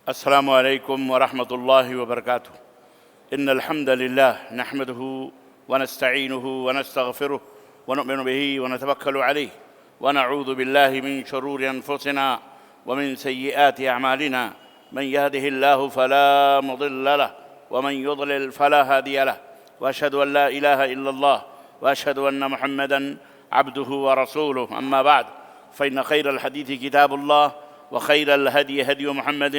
السلام عليكم ورحمة الله وبركاته. إن الحمد لله نحمده ونستعينه ونستغفره ونؤمن به ونتوكل عليه ونعوذ بالله من شرور أنفسنا ومن سيئات أعمالنا. من يهده الله فلا مضل له ومن يضلل فلا هادي له، وأشهد أن لا إله إلا الله وأشهد أن محمدًا عبده ورسوله. أما بعد، فإن خير الحديث كتاب الله وخير الهدي هدي محمد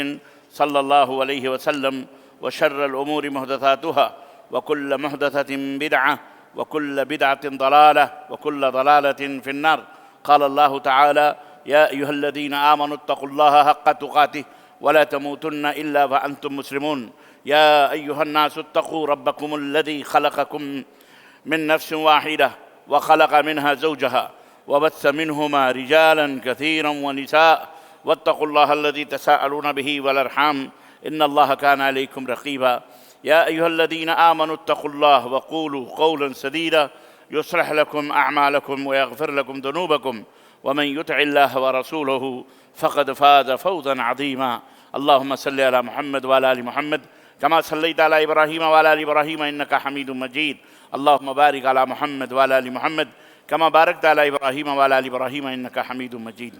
صلى الله عليه وسلم، وشر الأمور محدثاتها وكل محدثة بدعة وكل بدعة ضلالة وكل ضلالة في النار. قال الله تعالى: يا أيها الذين آمنوا اتقوا الله حق تقاته ولا تموتن إلا وأنتم مسلمون. يا أيها الناس اتقوا ربكم الذي خلقكم من نفس واحدة وخلق منها زوجها وبث منهما رجالا كثيرا ونساء، واتقوا الله الذي تساءلون به والأرحام إن الله كان عليكم رقيبا. يا أيها الذين آمنوا اتقوا الله وقولوا قولا سديدا يصلح لكم أعمالكم ويغفر لكم ذنوبكم، ومن يطع الله ورسوله فقد فاز فوزا عظيما. اللهم صل على محمد وعلى آل محمد كما صليت على إبراهيم وعلى آل إبراهيم إنك حميد مجيد. اللهم بارك على محمد وعلى آل محمد كما باركت على إبراهيم وعلى آل إبراهيم إنك حميد مجيد.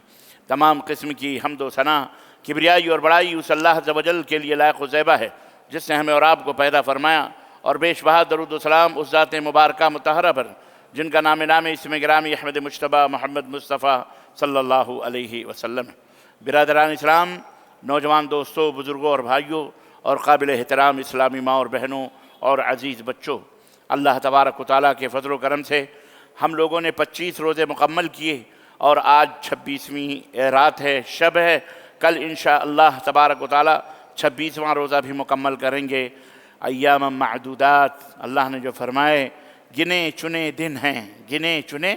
تمام قسم کی حمد و ثنا، کبریائی اور بڑائی اس اللہ عز و جل کے لیے لائق و زیبہ ہے جس نے ہمیں اور آپ کو پیدا فرمایا، اور بیش بہا درود و سلام اس ذات مبارکہ مطہرہ پر جن کا نام اسم گرامی احمد مجتبیٰ محمد مصطفیٰ صلی اللہ علیہ وسلم ہے۔ برادران اسلام، نوجوان دوستوں، بزرگوں اور بھائیوں، اور قابل احترام اسلامی ماں اور بہنوں اور عزیز بچوں، اللہ تبارک و تعالیٰ کے فضل و کرم سے ہم لوگوں نے 25 روزے مکمل کیے، اور آج 26ویں رات ہے، شب ہے۔ کل انشاءاللہ تبارک و تعالیٰ 26واں روزہ بھی مکمل کریں گے۔ ایام معدودات، اللہ نے جو فرمائے گنے چنے دن ہیں، گنے چنے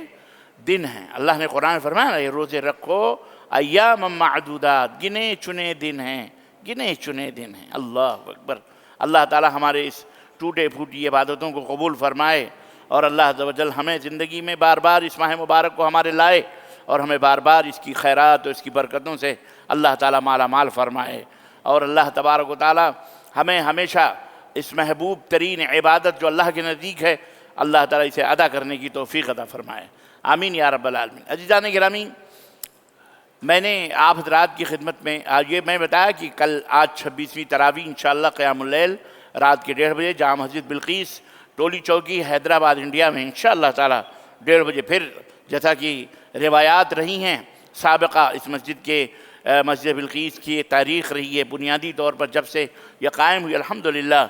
دن ہیں۔ اللہ نے قرآن میں فرمایا نا، یہ روزے رکھو ایام معدودات، گنے چنے دن ہیں، گنے چنے دن ہیں۔ اللہ اکبر۔ اللہ تعالیٰ ہمارے اس ٹوٹے پھوٹی عبادتوں کو قبول فرمائے، اور اللہ عز و جل ہمیں زندگی میں بار بار اس ماہ مبارک کو ہمارے لائے، اور ہمیں بار بار اس کی خیرات اور اس کی برکتوں سے اللہ تعالیٰ مالا مال فرمائے، اور اللہ تبارک و تعالیٰ ہمیں ہمیشہ اس محبوب ترین عبادت جو اللہ کے نزدیک ہے، اللہ تعالیٰ اسے ادا کرنے کی توفیق عطا فرمائے۔ آمین یا رب العالمین۔ عزیزان گرامی، میں نے آپ حضرات کی خدمت میں یہ میں بتایا کہ آج 26ویں تراویح انشاءاللہ قیام اللیل رات کے 1:30 بجے جامع مسجد بلقیس، ٹولی چوکی، حیدرآباد، انڈیا میں انشاءاللہ تعالیٰ 1:30 بجے پھر، جیسا کہ روایات رہی ہیں سابقہ اس مسجد کے مسجد بلقیس کی تاریخ رہی ہے، بنیادی طور پر جب سے یہ قائم ہوئی الحمدللہ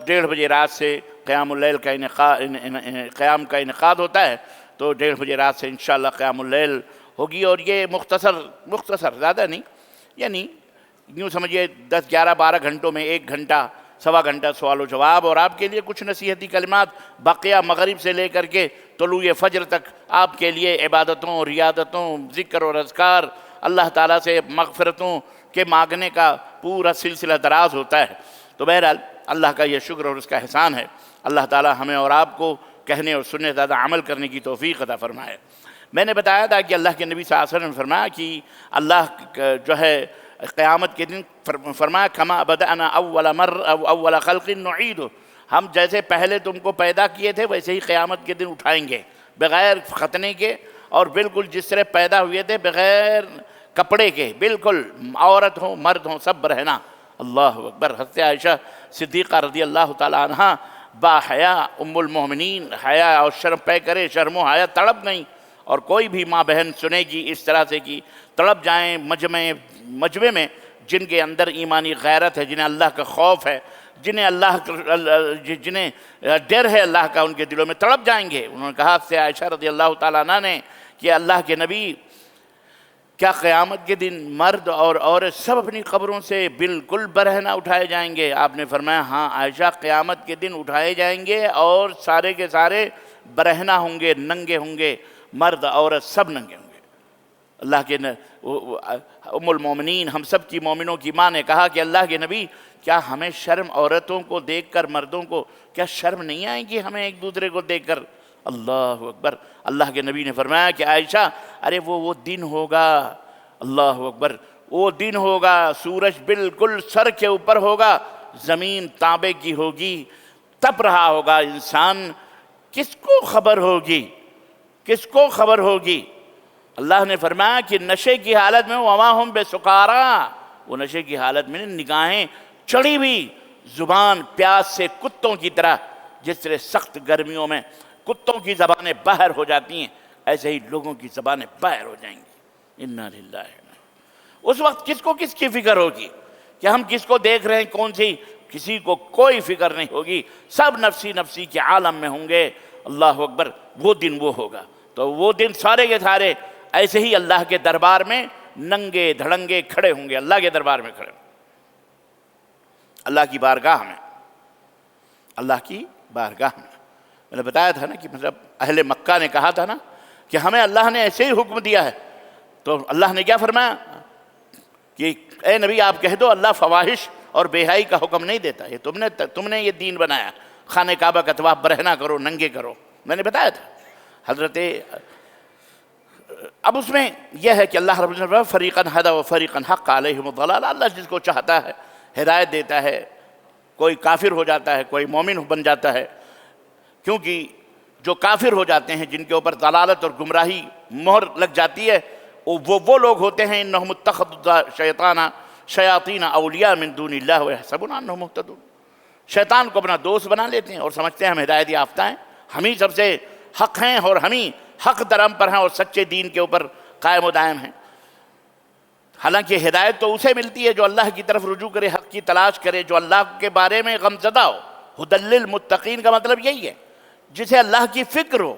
1:30 بجے رات سے قیام اللیل کا قیام کا انعقاد ہوتا ہے، تو 1:30 بجے رات سے انشاءاللہ قیام اللیل ہوگی۔ اور یہ مختصر زیادہ نہیں، یعنی یوں سمجھیے 10 11 12 گھنٹوں میں 1 گھنٹہ سوا گھنٹہ سوال و جواب، اور آپ کے لیے کچھ نصیحتی کلمات بقیہ مغرب سے لے کر کے طلوع فجر تک آپ کے لیے عبادتوں، ریاضتوں، ذکر اور اذکار، اللہ تعالیٰ سے مغفرتوں کے مانگنے کا پورا سلسلہ دراز ہوتا ہے۔ تو بہرحال اللہ کا یہ شکر اور اس کا احسان ہے، اللہ تعالیٰ ہمیں اور آپ کو کہنے اور سننے زیادہ عمل کرنے کی توفیق عطا فرمائے۔ میں نے بتایا تھا کہ اللہ کے نبی صلی اللہ علیہ وسلم نے فرمایا کہ اللہ جو ہے قیامت کے دن فرمایا کما بدأنا اول خلق نعید، ہم جیسے پہلے تم کو پیدا کیے تھے ویسے ہی قیامت کے دن اٹھائیں گے، بغیر ختنے کے، اور بالکل جس طرح پیدا ہوئے تھے بغیر کپڑے کے، بالکل عورت ہوں مرد ہوں سب رہنا۔ اللہ اکبر۔ حضرت عائشہ صدیقہ رضی اللہ تعالیٰ عنہ با حیا ام المومنین، حیا اور شرم پے کرے، شرم و حیا تڑپ نہیں، اور کوئی بھی ماں بہن سنے گی اس طرح سے کہ تڑپ جائیں مجمع میں جن کے اندر ایمانی غیرت ہے، جنہیں اللہ کا خوف ہے، جنہیں ڈر ہے اللہ کا، ان کے دلوں میں تڑپ جائیں گے۔ انہوں نے کہا سے عائشہ رضی اللہ تعالیٰ عنہ نے کہ اللہ کے نبی، کیا قیامت کے دن مرد اور عورت سب اپنی قبروں سے بالکل برہنہ اٹھائے جائیں گے؟ آپ نے فرمایا ہاں عائشہ، قیامت کے دن اٹھائے جائیں گے، اور سارے کے سارے برہنہ ہوں گے، ننگے ہوں گے، مرد عورت سب ننگے ہوں گے۔ اللہ کے ام المومنین، ہم سب کی مومنوں کی ماں نے کہا کہ اللہ کے نبی، کیا ہمیں شرم عورتوں کو دیکھ کر، مردوں کو کیا شرم نہیں آئے گی ہمیں ایک دوسرے کو دیکھ کر؟ اللہ اکبر۔ اللہ کے نبی نے فرمایا کہ عائشہ، ارے وہ دن ہوگا، اللہ اکبر، وہ دن ہوگا سورج بالکل سر کے اوپر ہوگا، زمین تانبے کی ہوگی، تپ رہا ہوگا انسان، کس کو خبر ہوگی؟ کس کو خبر ہوگی؟ اللہ نے فرمایا کہ نشے کی حالت میں وما ہم بسکارا، وہ نشے کی حالت میں نگاہیں چڑھی ہوئی، زبان پیاس سے کتوں کی طرح، جس طرح سخت گرمیوں میں کتوں کی زبانیں باہر ہو جاتی ہیں، ایسے ہی لوگوں کی زبانیں باہر ہو جائیں گی۔ انا للہ۔ اس وقت کس کو کس کی فکر ہوگی کہ ہم کس کو دیکھ رہے ہیں، کون سی؟ کسی کو کوئی فکر نہیں ہوگی، سب نفسی نفسی کے عالم میں ہوں گے۔ اللہ اکبر، وہ دن وہ ہوگا۔ تو وہ دن سارے کے سارے ایسے ہی اللہ کے دربار میں ننگے دھڑنگے کھڑے ہوں گے، اللہ کے دربار میں کھڑے، اللہ کی بارگاہ میں، اللہ کی بارگاہ میں۔ میں نے بتایا تھا نا کہ مطلب اہل مکہ نے کہا تھا نا کہ ہمیں اللہ نے ایسے ہی حکم دیا ہے، تو اللہ نے کیا فرمایا کہ اے نبی آپ کہہ دو اللہ فواحش اور بے حیائی کا حکم نہیں دیتا، یہ تم نے یہ دین بنایا، خانہ کعبہ کا طواف برہنہ کرو، ننگے کرو۔ میں نے بتایا تھا حضرت، اب اس میں یہ ہے کہ اللہ رب العزت فریقاً ہدی و فریقاً حق علیہم الضلالہ، اللہ جس کو چاہتا ہے ہدایت دیتا ہے، کوئی کافر ہو جاتا ہے، کوئی مومن بن جاتا ہے، کیونکہ جو کافر ہو جاتے ہیں، جن کے اوپر ضلالت اور گمراہی مہر لگ جاتی ہے، وہ لوگ ہوتے ہیں انہم اتخذوا شیاطین اولیاء من دون اللہ ویحسبون انہم مہتدون، شیطان کو اپنا دوست بنا لیتے ہیں اور سمجھتے ہیں ہم ہدایت یافتہ ہیں، ہم ہی سب سے حق ہیں اور ہم ہی حق درم پر ہیں اور سچے دین کے اوپر قائم و دائم ہیں۔ حالانکہ ہدایت تو اسے ملتی ہے جو اللہ کی طرف رجوع کرے، حق کی تلاش کرے، جو اللہ کے بارے میں غمزدہ ہو۔ ھدی للمتقین کا مطلب یہی ہے، جسے اللہ کی فکر ہو،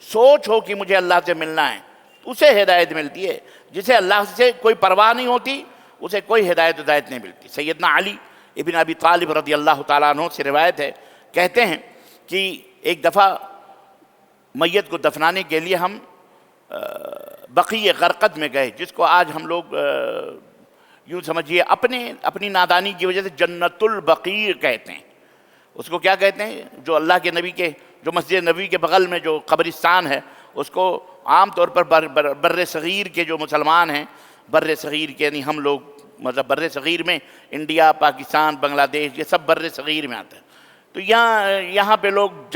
سوچ ہو کہ مجھے اللہ سے ملنا ہے، اسے ہدایت ملتی ہے۔ جسے اللہ سے کوئی پرواہ نہیں ہوتی، اسے کوئی ہدایت نہیں ملتی۔ سیدنا علی ابن ابی طالب رضی اللہ تعالیٰ عنہ سے روایت ہے، کہتے ہیں کہ ایک دفعہ میت کو دفنانے کے لیے ہم بقیع غرقد میں گئے، جس کو آج ہم لوگ یوں سمجھیے اپنی نادانی کی وجہ سے جنت البقیع کہتے ہیں۔ اس کو کیا کہتے ہیں؟ جو اللہ کے نبی کے، جو مسجد نبی کے بغل میں جو قبرستان ہے، اس کو عام طور پر بر صغیر کے جو مسلمان ہیں، بر صغیر کے یعنی ہم لوگ، مطلب بر صغیر میں انڈیا، پاکستان، بنگلہ دیش، یہ سب بر صغیر میں آتا ہے۔ تو یہاں پہ لوگ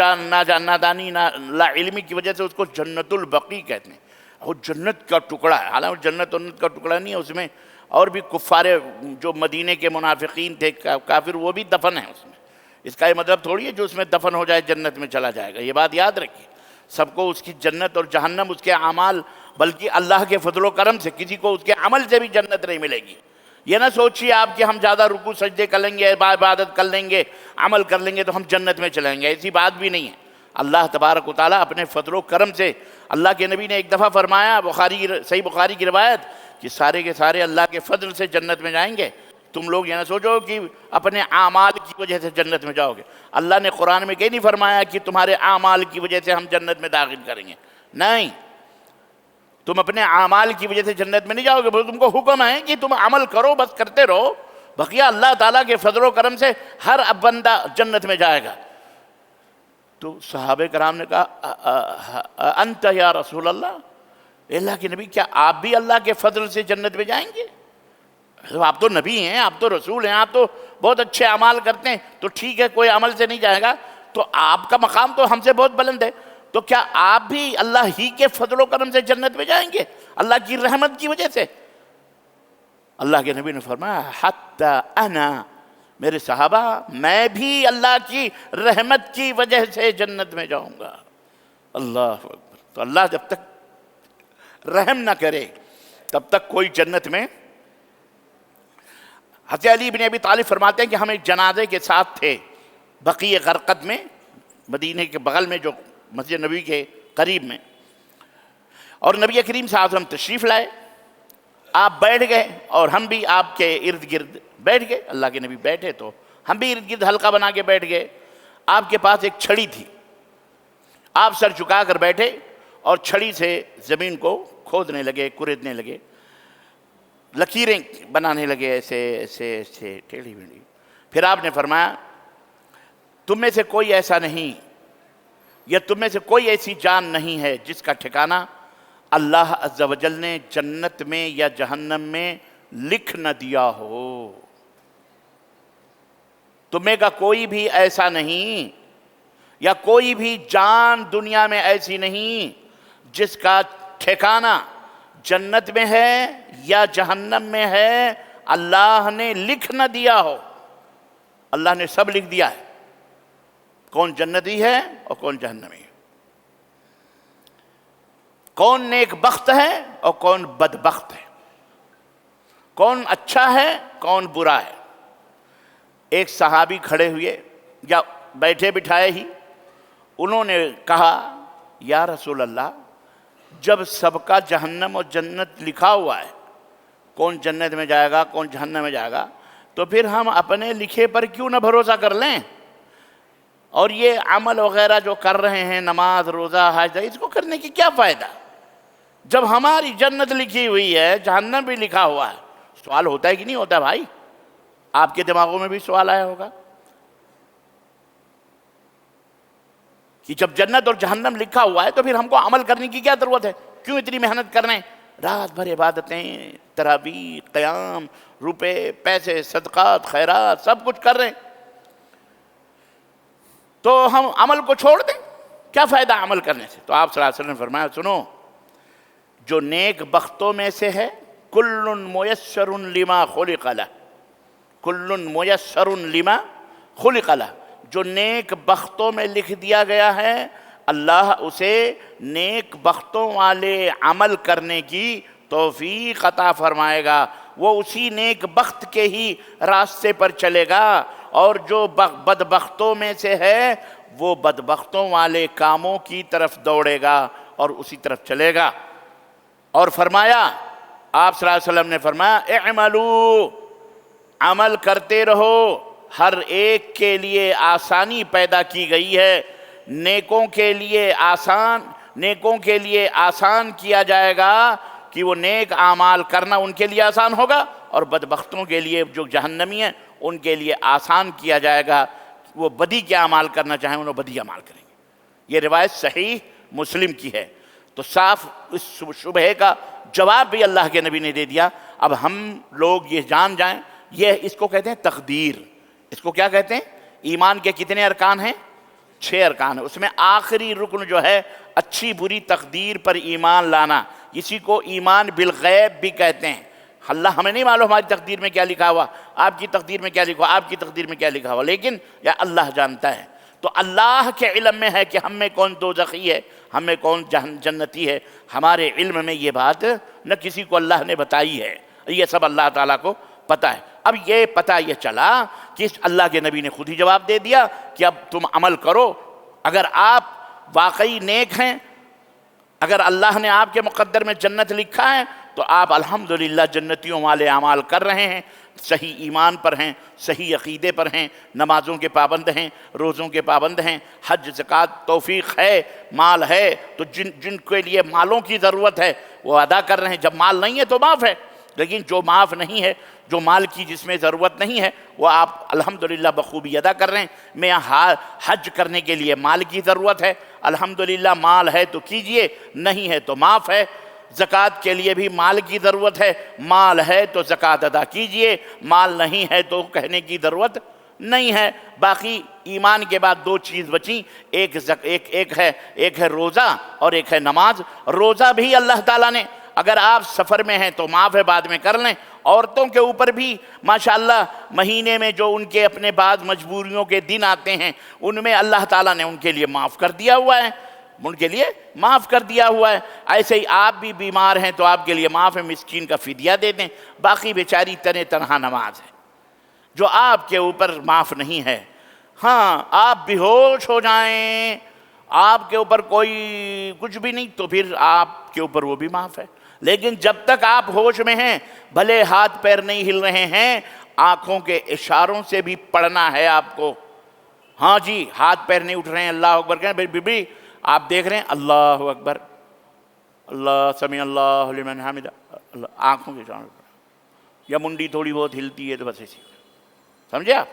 نادانی لا علمی کی وجہ سے اس کو جنت البقیع کہتے ہیں۔ وہ جنت کا ٹکڑا ہے، حالانکہ جنت کا ٹکڑا نہیں ہے، اس میں اور بھی کفار جو مدینے کے منافقین تھے، کافر، وہ بھی دفن ہیں اس میں۔ اس کا یہ مطلب تھوڑی ہے جو اس میں دفن ہو جائے جنت میں چلا جائے گا، یہ بات یاد رکھیے۔ سب کو اس کی جنت اور جہنم اس کے اعمال، بلکہ اللہ کے فضل و کرم سے کسی کو اس کے عمل سے بھی جنت نہیں ملے گی۔ یہ نہ سوچیے آپ کہ ہم زیادہ رکوع سجدے کر لیں گے، عبادت کر لیں گے، عمل کر لیں گے تو ہم جنت میں چلیں گے، ایسی بات بھی نہیں ہے۔ اللہ تبارک و تعالیٰ اپنے فضل و کرم سے، اللہ کے نبی نے ایک دفعہ فرمایا، صحیح بخاری کی روایت، کہ سارے کے سارے اللہ کے فضل سے جنت میں جائیں گے۔ تم لوگ یہ نہ سوچو کہ اپنے اعمال کی وجہ سے جنت میں جاؤ گے۔ اللہ نے قرآن میں کہیں نہیں فرمایا کہ تمہارے اعمال کی وجہ سے ہم جنت میں داخل کریں گے، نہیں، تم اپنے اعمال کی وجہ سے جنت میں نہیں جاؤ گے، بلکہ تم کو حکم ہے کہ تم عمل کرو، بس کرتے رہو، بقیہ اللہ تعالیٰ کے فضل و کرم سے ہر بندہ جنت میں جائے گا۔ تو صحابہ کرام نے کہا انت یا رسول اللہ کے نبی، کیا آپ بھی اللہ کے فضل سے جنت میں جائیں گے؟ آپ تو نبی ہیں، آپ تو رسول ہیں، آپ تو بہت اچھے اعمال کرتے ہیں، تو ٹھیک ہے کوئی عمل سے نہیں جائے گا، تو آپ کا مقام تو ہم سے بہت بلند ہے، تو کیا آپ بھی اللہ ہی کے فضل و کرم سے جنت میں جائیں گے، اللہ کی رحمت کی وجہ سے؟ اللہ کے نبی نے فرمایا حتی انا، میرے صحابہ میں بھی اللہ کی رحمت کی وجہ سے جنت میں جاؤں گا۔ اللہ اکبر۔ تو اللہ جب تک رحم نہ کرے تب تک کوئی جنت میں۔ حضرت علی بن ابی طالب فرماتے ہیں کہ ہم ایک جنازے کے ساتھ تھے بقیع غرقد میں، مدینے کے بغل میں جو مسجد نبی کے قریب میں، اور نبی کریم صلی اللہ علیہ وسلم تشریف لائے، آپ بیٹھ گئے اور ہم بھی آپ کے ارد گرد بیٹھ گئے۔ اللہ کے نبی بیٹھے تو ہم بھی ارد گرد حلقہ بنا کے بیٹھ گئے۔ آپ کے پاس ایک چھڑی تھی، آپ سر جھکا کر بیٹھے اور چھڑی سے زمین کو کھودنے لگے، کریدنے لگے، لکیریں بنانے لگے، ایسے ایسے ایسے ٹیڑھی میڑھی۔ پھر آپ نے فرمایا تم میں سے کوئی ایسا نہیں، یا تم میں سے کوئی ایسی جان نہیں ہے جس کا ٹھکانہ اللہ عز و جل نے جنت میں یا جہنم میں لکھ نہ دیا ہو۔ تمہیں کا کوئی بھی ایسا نہیں، یا کوئی بھی جان دنیا میں ایسی نہیں جس کا ٹھکانہ جنت میں ہے یا جہنم میں ہے، اللہ نے لکھ نہ دیا ہو۔ اللہ نے سب لکھ دیا ہے، کون جنتی ہے اور کون جہنمی ہے، کون نیک بخت ہے اور کون بدبخت ہے، کون اچھا ہے کون برا ہے۔ ایک صحابی کھڑے ہوئے یا بیٹھے بٹھائے ہی، انہوں نے کہا یا رسول اللہ، جب سب کا جہنم اور جنت لکھا ہوا ہے، کون جنت میں جائے گا کون جہنم میں جائے گا، تو پھر ہم اپنے لکھے پر کیوں نہ بھروسہ کر لیں؟ اور یہ عمل وغیرہ جو کر رہے ہیں، نماز روزہ حج، اس کو کرنے کی کیا فائدہ جب ہماری جنت لکھی ہوئی ہے، جہنم بھی لکھا ہوا ہے؟ سوال ہوتا ہے کہ نہیں ہوتا بھائی؟ آپ کے دماغوں میں بھی سوال آیا ہوگا کہ جب جنت اور جہنم لکھا ہوا ہے تو پھر ہم کو عمل کرنے کی کیا ضرورت ہے؟ کیوں اتنی محنت کر رہے ہیں؟ رات بھر عبادتیں، تراویح، قیام، روپے پیسے صدقات خیرات سب کچھ کر رہے ہیں، تو ہم عمل کو چھوڑ دیں؟ کیا فائدہ عمل کرنے سے؟ تو آپ صلی اللہ علیہ وسلم نے فرمایا، سنو، جو نیک بختوں میں سے ہے، کل میسر لما خلق لہ، کل میسر لما خلق لہ، جو نیک بختوں میں لکھ دیا گیا ہے، اللہ اسے نیک بختوں والے عمل کرنے کی توفیق عطا فرمائے گا، وہ اسی نیک بخت کے ہی راستے پر چلے گا، اور جو بدبختوں میں سے ہے وہ بدبختوں والے کاموں کی طرف دوڑے گا اور اسی طرف چلے گا۔ اور فرمایا، آپ صلی اللہ علیہ وسلم نے فرمایا، اعملوا، عمل کرتے رہو، ہر ایک کے لیے آسانی پیدا کی گئی ہے، نیکوں کے لیے آسان کیا جائے گا کہ وہ نیک اعمال کرنا ان کے لیے آسان ہوگا، اور بدبختوں کے لیے جو جہنمی ہیں ان کے لیے آسان کیا جائے گا، وہ بدی کے اعمال کرنا چاہیں انہوں بدی اعمال کریں گے۔ یہ روایت صحیح مسلم کی ہے۔ تو صاف اس شبہ کا جواب بھی اللہ کے نبی نے دے دیا۔ اب ہم لوگ یہ جان جائیں، یہ اس کو کہتے ہیں تقدیر۔ اس کو کیا کہتے ہیں؟ ایمان کے کتنے ارکان ہیں؟ 6 ارکان ہیں، اس میں آخری رکن جو ہے اچھی بری تقدیر پر ایمان لانا، اسی کو ایمان بالغیب بھی کہتے ہیں۔ اللہ ہمیں نہیں معلوم ہماری تقدیر میں کیا لکھا ہوا، آپ کی تقدیر میں کیا لکھا ہوا، آپ کی تقدیر میں کیا لکھا ہوا، لیکن یا اللہ جانتا ہے۔ تو اللہ کے علم میں ہے کہ ہم میں کون دوزخی ہے، ہم میں کون جنتی ہے، ہمارے علم میں یہ بات نہ کسی کو اللہ نے بتائی ہے، یہ سب اللہ تعالیٰ کو پتہ ہے۔ اب یہ پتہ یہ چلا کہ اللہ کے نبی نے خود ہی جواب دے دیا کہ اب تم عمل کرو، اگر آپ واقعی نیک ہیں، اگر اللہ نے آپ کے مقدر میں جنت لکھا ہے تو آپ الحمدللہ جنتیوں والے اعمال کر رہے ہیں، صحیح ایمان پر ہیں، صحیح عقیدے پر ہیں، نمازوں کے پابند ہیں، روزوں کے پابند ہیں، حج زکوٰۃ توفیق ہے، مال ہے، تو جن کے لیے مالوں کی ضرورت ہے وہ ادا کر رہے ہیں۔ جب مال نہیں ہے تو معاف ہے، لیکن جو معاف نہیں ہے، جو مال کی جس میں ضرورت نہیں ہے، وہ آپ الحمدللہ بخوبی ادا کر رہے ہیں۔ میں یہاں حج کرنے کے لیے مال کی ضرورت ہے، الحمدللہ مال ہے تو کیجئے، نہیں ہے تو معاف ہے۔ زکوٰۃ کے لیے بھی مال کی ضرورت ہے، مال ہے تو زکوٰۃ ادا کیجئے، مال نہیں ہے تو کہنے کی ضرورت نہیں ہے۔ باقی ایمان کے بعد 2 چیز بچیں، ایک ہے روزہ اور ایک ہے نماز۔ روزہ بھی اللہ تعالیٰ نے، اگر آپ سفر میں ہیں تو معاف ہے، بعد میں کر لیں۔ عورتوں کے اوپر بھی ماشاءاللہ مہینے میں جو ان کے اپنے بعض مجبوریوں کے دن آتے ہیں، ان میں اللہ تعالیٰ نے ان کے لیے معاف کر دیا ہوا ہے، ان کے لیے معاف کر دیا ہوا ہے۔ ایسے ہی آپ بھی بیمار ہیں تو آپ کے لیے معاف ہے، مسکین کا فدیہ دے دیں۔ باقی بیچاری تنہا نماز ہے جو آپ کے اوپر معاف نہیں ہے۔ ہاں، آپ بے ہوش ہو جائیں، آپ کے اوپر کوئی کچھ بھی نہیں، تو پھر آپ کے اوپر وہ بھی معاف ہے۔ لیکن جب تک آپ ہوش میں ہیں، بھلے ہاتھ پیر نہیں ہل رہے ہیں، آنکھوں کے اشاروں سے بھی پڑھنا ہے آپ کو۔ ہاں جی، ہاتھ پیر نہیں اٹھ رہے ہیں، اللہ اکبر کہیں، بی بی آپ دیکھ رہے ہیں اللہ اکبر، اللہ سمیع اللہ لمن حمدہ، آنکھوں کے اشاروں پر، یا منڈی تھوڑی بہت ہلتی ہے تو بس ایسی، سمجھے آپ؟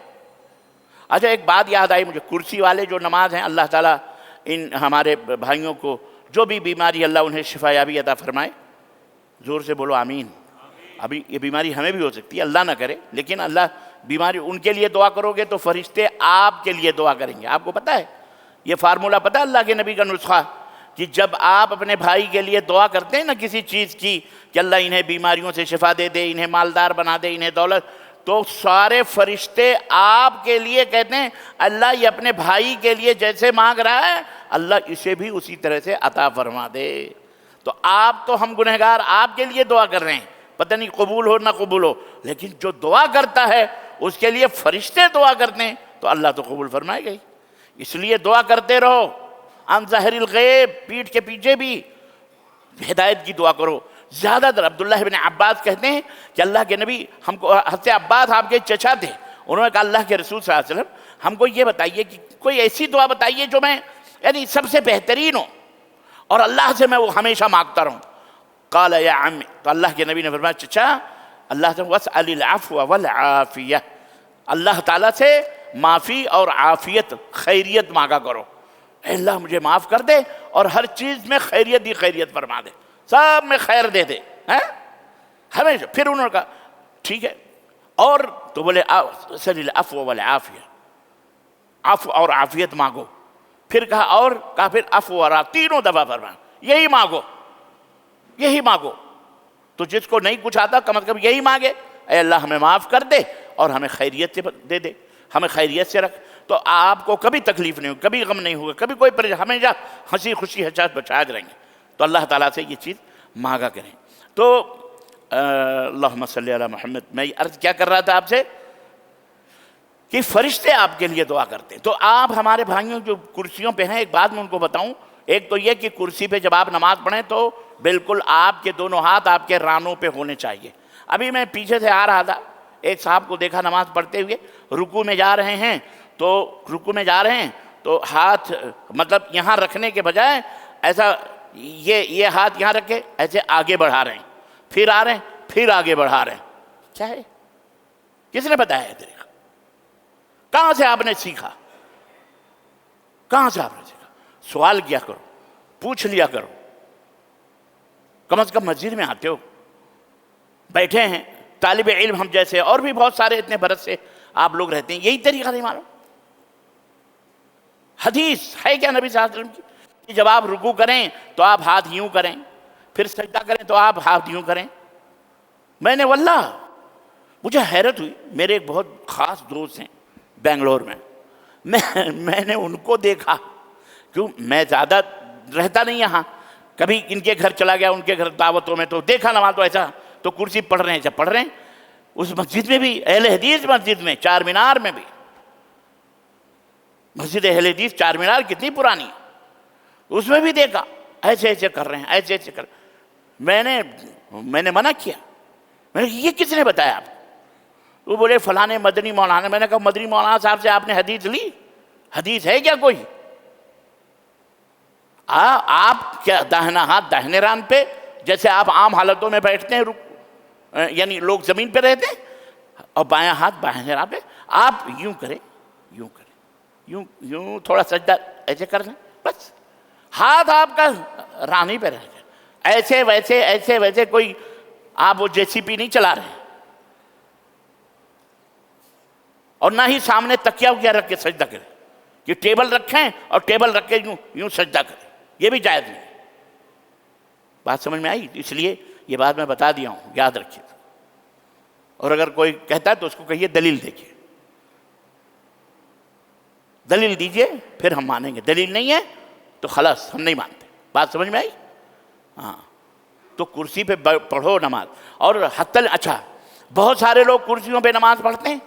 اچھا، ایک بات یاد آئی مجھے، کرسی والے جو نماز ہیں، اللہ تعالیٰ ان ہمارے بھائیوں کو جو بھی بیماری، اللہ انہیں شفا یابی عطا فرمائے۔ زور سے بولو آمین۔ ابھی یہ بیماری ہمیں بھی ہو سکتی ہے، اللہ نہ کرے، لیکن اللہ بیماری ان کے لیے دعا کرو گے تو فرشتے آپ کے لیے دعا کریں گے. آپ کو پتہ ہے یہ فارمولہ پتہ ہے اللہ کے نبی کا نسخہ، کہ جب آپ اپنے بھائی کے لیے دعا کرتے ہیں نا کسی چیز کی کہ اللہ انہیں بیماریوں سے شفا دے دے، انہیں مالدار بنا دے، انہیں دولت، تو سارے فرشتے آپ کے لیے کہتے ہیں اللہ یہ اپنے بھائی کے لیے جیسے مانگ رہا ہے اللہ اسے بھی اسی طرح سے عطا فرما دے. تو آپ تو ہم گنہگار آپ کے لیے دعا کر رہے ہیں، پتہ نہیں قبول ہو نہ قبول ہو، لیکن جو دعا کرتا ہے اس کے لیے فرشتے دعا کرتے ہیں تو اللہ تو قبول فرمائے گا ہی. اس لیے دعا کرتے رہو عن ظاہر الغیب، پیٹھ کے پیچھے بھی ہدایت کی دعا کرو. زیادہ تر عبداللہ بن عباس کہتے ہیں کہ اللہ کے نبی ہم کو، حضرت عباس آپ کے چچا تھے، انہوں نے کہا اللہ کے رسول صلی اللہ علیہ وسلم ہم کو یہ بتائیے کہ کوئی ایسی دعا بتائیے جو میں یعنی سب سے بہترین ہو اور اللہ سے میں وہ ہمیشہ مانگتا رہوں. قال یا عمی، تو اللہ کے نبی نے فرمایا چچا اللہ سے واسأل العفو والعافیہ، اللہ تعالیٰ سے معافی اور عافیت خیریت مانگا کرو. اے اللہ مجھے معاف کر دے اور ہر چیز میں خیریت ہی خیریت فرما دے، سب میں خیر دے دے ہمیشہ. پھر انہوں نے کہا ٹھیک ہے، اور تو بولے واسأل العفو والعافیہ، عفو اور عافیت مانگو. پھر کہا اور کہا پھر عفو اور تینوں دفعہ فرمایا یہی مانگو یہی مانگو. تو جس کو نہیں کچھ آتا کم از کم یہی مانگے اے اللہ ہمیں معاف کر دے اور ہمیں خیریت سے دے دے، ہمیں خیریت سے رکھ. تو آپ کو کبھی تکلیف نہیں ہوگی، کبھی غم نہیں ہوگا، کبھی کوئی پریشانی، ہمیشہ ہنسی خوشی حساس بچاج رہیں گے. تو اللہ تعالیٰ سے یہ چیز مانگا کریں. تو اللہم صلی علی محمد، میں عرض کیا کر رہا تھا آپ سے کہ فرشتے آپ کے لیے دعا کرتے ہیں. تو آپ ہمارے بھائیوں جو کرسیوں پہ ہیں، ایک بات میں ان کو بتاؤں، ایک تو یہ کہ کرسی پہ جب آپ نماز پڑھیں تو بالکل آپ کے دونوں ہاتھ آپ کے رانوں پہ ہونے چاہیے. ابھی میں پیچھے سے آ رہا تھا، ایک صاحب کو دیکھا نماز پڑھتے ہوئے رکوع میں جا رہے ہیں، تو ہاتھ مطلب یہاں رکھنے کے بجائے ایسا یہ ہاتھ یہاں رکھے ایسے آگے بڑھا رہے ہیں، پھر آ رہے ہیں، پھر آگے بڑھا رہے ہیں. کیا ہے؟ کس نے بتایا ہے طریقہ؟ کہاں سے آپ نے سیکھا؟ کہاں سے آپ نے سیکھا؟ سوال کیا کرو، پوچھ لیا کرو. کم از کم مسجد میں آتے ہو، بیٹھے ہیں طالب علم ہم جیسے اور بھی بہت سارے اتنے برس سے آپ لوگ رہتے ہیں، یہی طریقہ نہیں معلوم؟ حدیث ہے کیا نبی صلی اللہ علیہ وسلم کی کہ جب آپ رکوع کریں تو آپ ہاتھ یوں کریں، پھر سجدہ کریں تو آپ ہاتھ یوں کریں؟ میں نے واللہ مجھے حیرت ہوئی، میرے ایک بہت خاص دوست ہیں بنگلور میں نے ان کو دیکھا، کیوں میں زیادہ رہتا نہیں یہاں، کبھی ان کے گھر چلا گیا، ان کے گھر دعوتوں میں، تو دیکھا نماز تو ایسا، تو کرسی پڑھ رہے ہیں جب پڑھ رہے ہیں اس مسجد میں بھی، اہل حدیث مسجد میں، چار مینار میں بھی، مسجد اہل حدیث چار مینار کتنی پرانی ہے، اس میں بھی دیکھا ایسے ایسے کر رہے ہیں، ایسے ایسے کر. میں نے منع کیا، میں نے یہ کس نے بتایا آپ؟ وہ بولے فلانے مدنی مولانا. میں نے کہا مدنی مولانا صاحب سے آپ نے حدیث لی؟ حدیث ہے کیا کوئی؟ آپ کیا داہنا ہاتھ داہنے ران پہ جیسے آپ عام حالتوں میں بیٹھتے ہیں، یعنی لوگ زمین پہ رہتے ہیں، اور بایاں ہاتھ بائیں ران پہ، آپ یوں کریں، یوں کریں، یوں تھوڑا سجدہ ایسے کر لیں، بس ہاتھ آپ کا رانی پہ رہ جائے. ایسے ویسے ایسے ویسے کوئی آپ وہ JCB نہیں چلا رہے ہیں، اور نہ ہی سامنے تکیا وکیا رکھ کے سجدہ کریں کہ ٹیبل رکھیں اور ٹیبل رکھ کے یوں سجدہ کریں، یہ بھی جائز نہیں. بات سمجھ میں آئی؟ اس لیے یہ بات میں بتا دیا ہوں، یاد رکھیے. اور اگر کوئی کہتا ہے تو اس کو کہیے دلیل دیکھیے، دلیل دیجئے پھر ہم مانیں گے، دلیل نہیں ہے تو خلاص ہم نہیں مانتے. بات سمجھ میں آئی؟ ہاں. تو کرسی پہ پڑھو نماز. اور اچھا بہت سارے لوگ کرسیوں پہ نماز پڑھتے ہیں،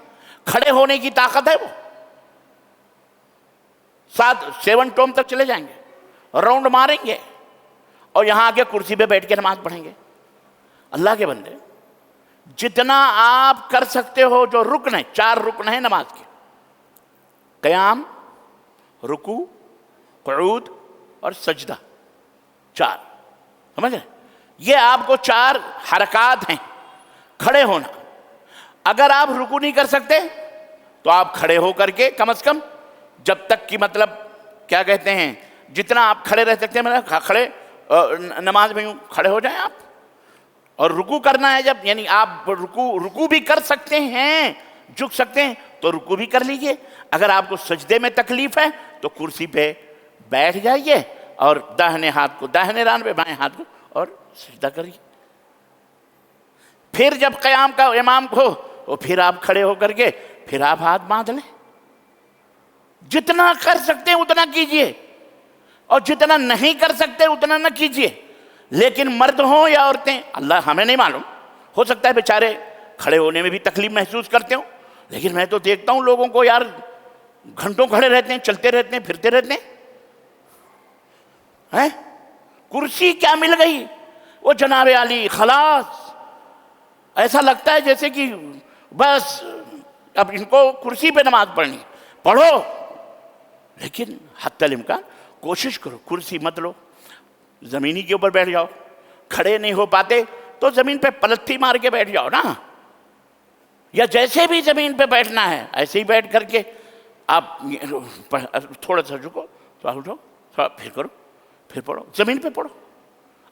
کھڑے ہونے کی طاقت ہے، وہ 7 ٹوم تک چلے جائیں گے، راؤنڈ ماریں گے اور یہاں آگے کرسی پہ بیٹھ کے نماز پڑھیں گے. اللہ کے بندے جتنا آپ کر سکتے ہو، جو رکن ہیں، 4 رکن ہیں نماز کے، قیام، رکوع، قعود اور سجدہ، 4، سمجھ رہے؟ یہ آپ کو 4 حرکات ہیں. کھڑے ہونا، اگر آپ رکوع نہیں کر سکتے تو آپ کھڑے ہو کر کے کم از کم جب تک کہ مطلب کیا کہتے ہیں جتنا آپ کھڑے رہ سکتے ہیں، مطلب کھڑے نماز میں یوں کھڑے ہو جائیں آپ. اور رکوع کرنا ہے جب، یعنی آپ رکوع بھی کر سکتے ہیں، جھک سکتے ہیں تو رکوع بھی کر لیجئے. اگر آپ کو سجدے میں تکلیف ہے تو کرسی پہ بیٹھ جائیے اور داہنے ہاتھ کو داہنے ران پہ، بائیں ہاتھ کو، اور سجدہ کریے. پھر جب قیام کا امام کو، وہ پھر آپ کھڑے ہو کر کے پھر آپ ہاتھ باندھ لیں. جتنا کر سکتے ہیں اتنا کیجئے، اور جتنا نہیں کر سکتے اتنا نہ کیجئے. لیکن مرد ہوں یا عورتیں، اللہ ہمیں نہیں معلوم، ہو سکتا ہے بیچارے کھڑے ہونے میں بھی تکلیف محسوس کرتے ہوں، لیکن میں تو دیکھتا ہوں لوگوں کو یار گھنٹوں کھڑے رہتے ہیں، چلتے رہتے ہیں، پھرتے رہتے ہیں. کرسی کیا مل گئی؟ وہ جناب علی خلاص، ایسا لگتا ہے جیسے کہ بس اب ان کو کرسی پہ نماز پڑھنی. پڑھو، لیکن حتی الامکان کوشش کرو کرسی مت لو، زمینی کے اوپر بیٹھ جاؤ. کھڑے نہیں ہو پاتے تو زمین پہ پلتھی مار کے بیٹھ جاؤ نا، یا جیسے بھی زمین پہ بیٹھنا ہے ایسے ہی بیٹھ کر کے آپ تھوڑا سا جھکو، تھوڑا اٹھو، تھوڑا پھر کرو، پھر پڑھو، زمین پہ پڑھو.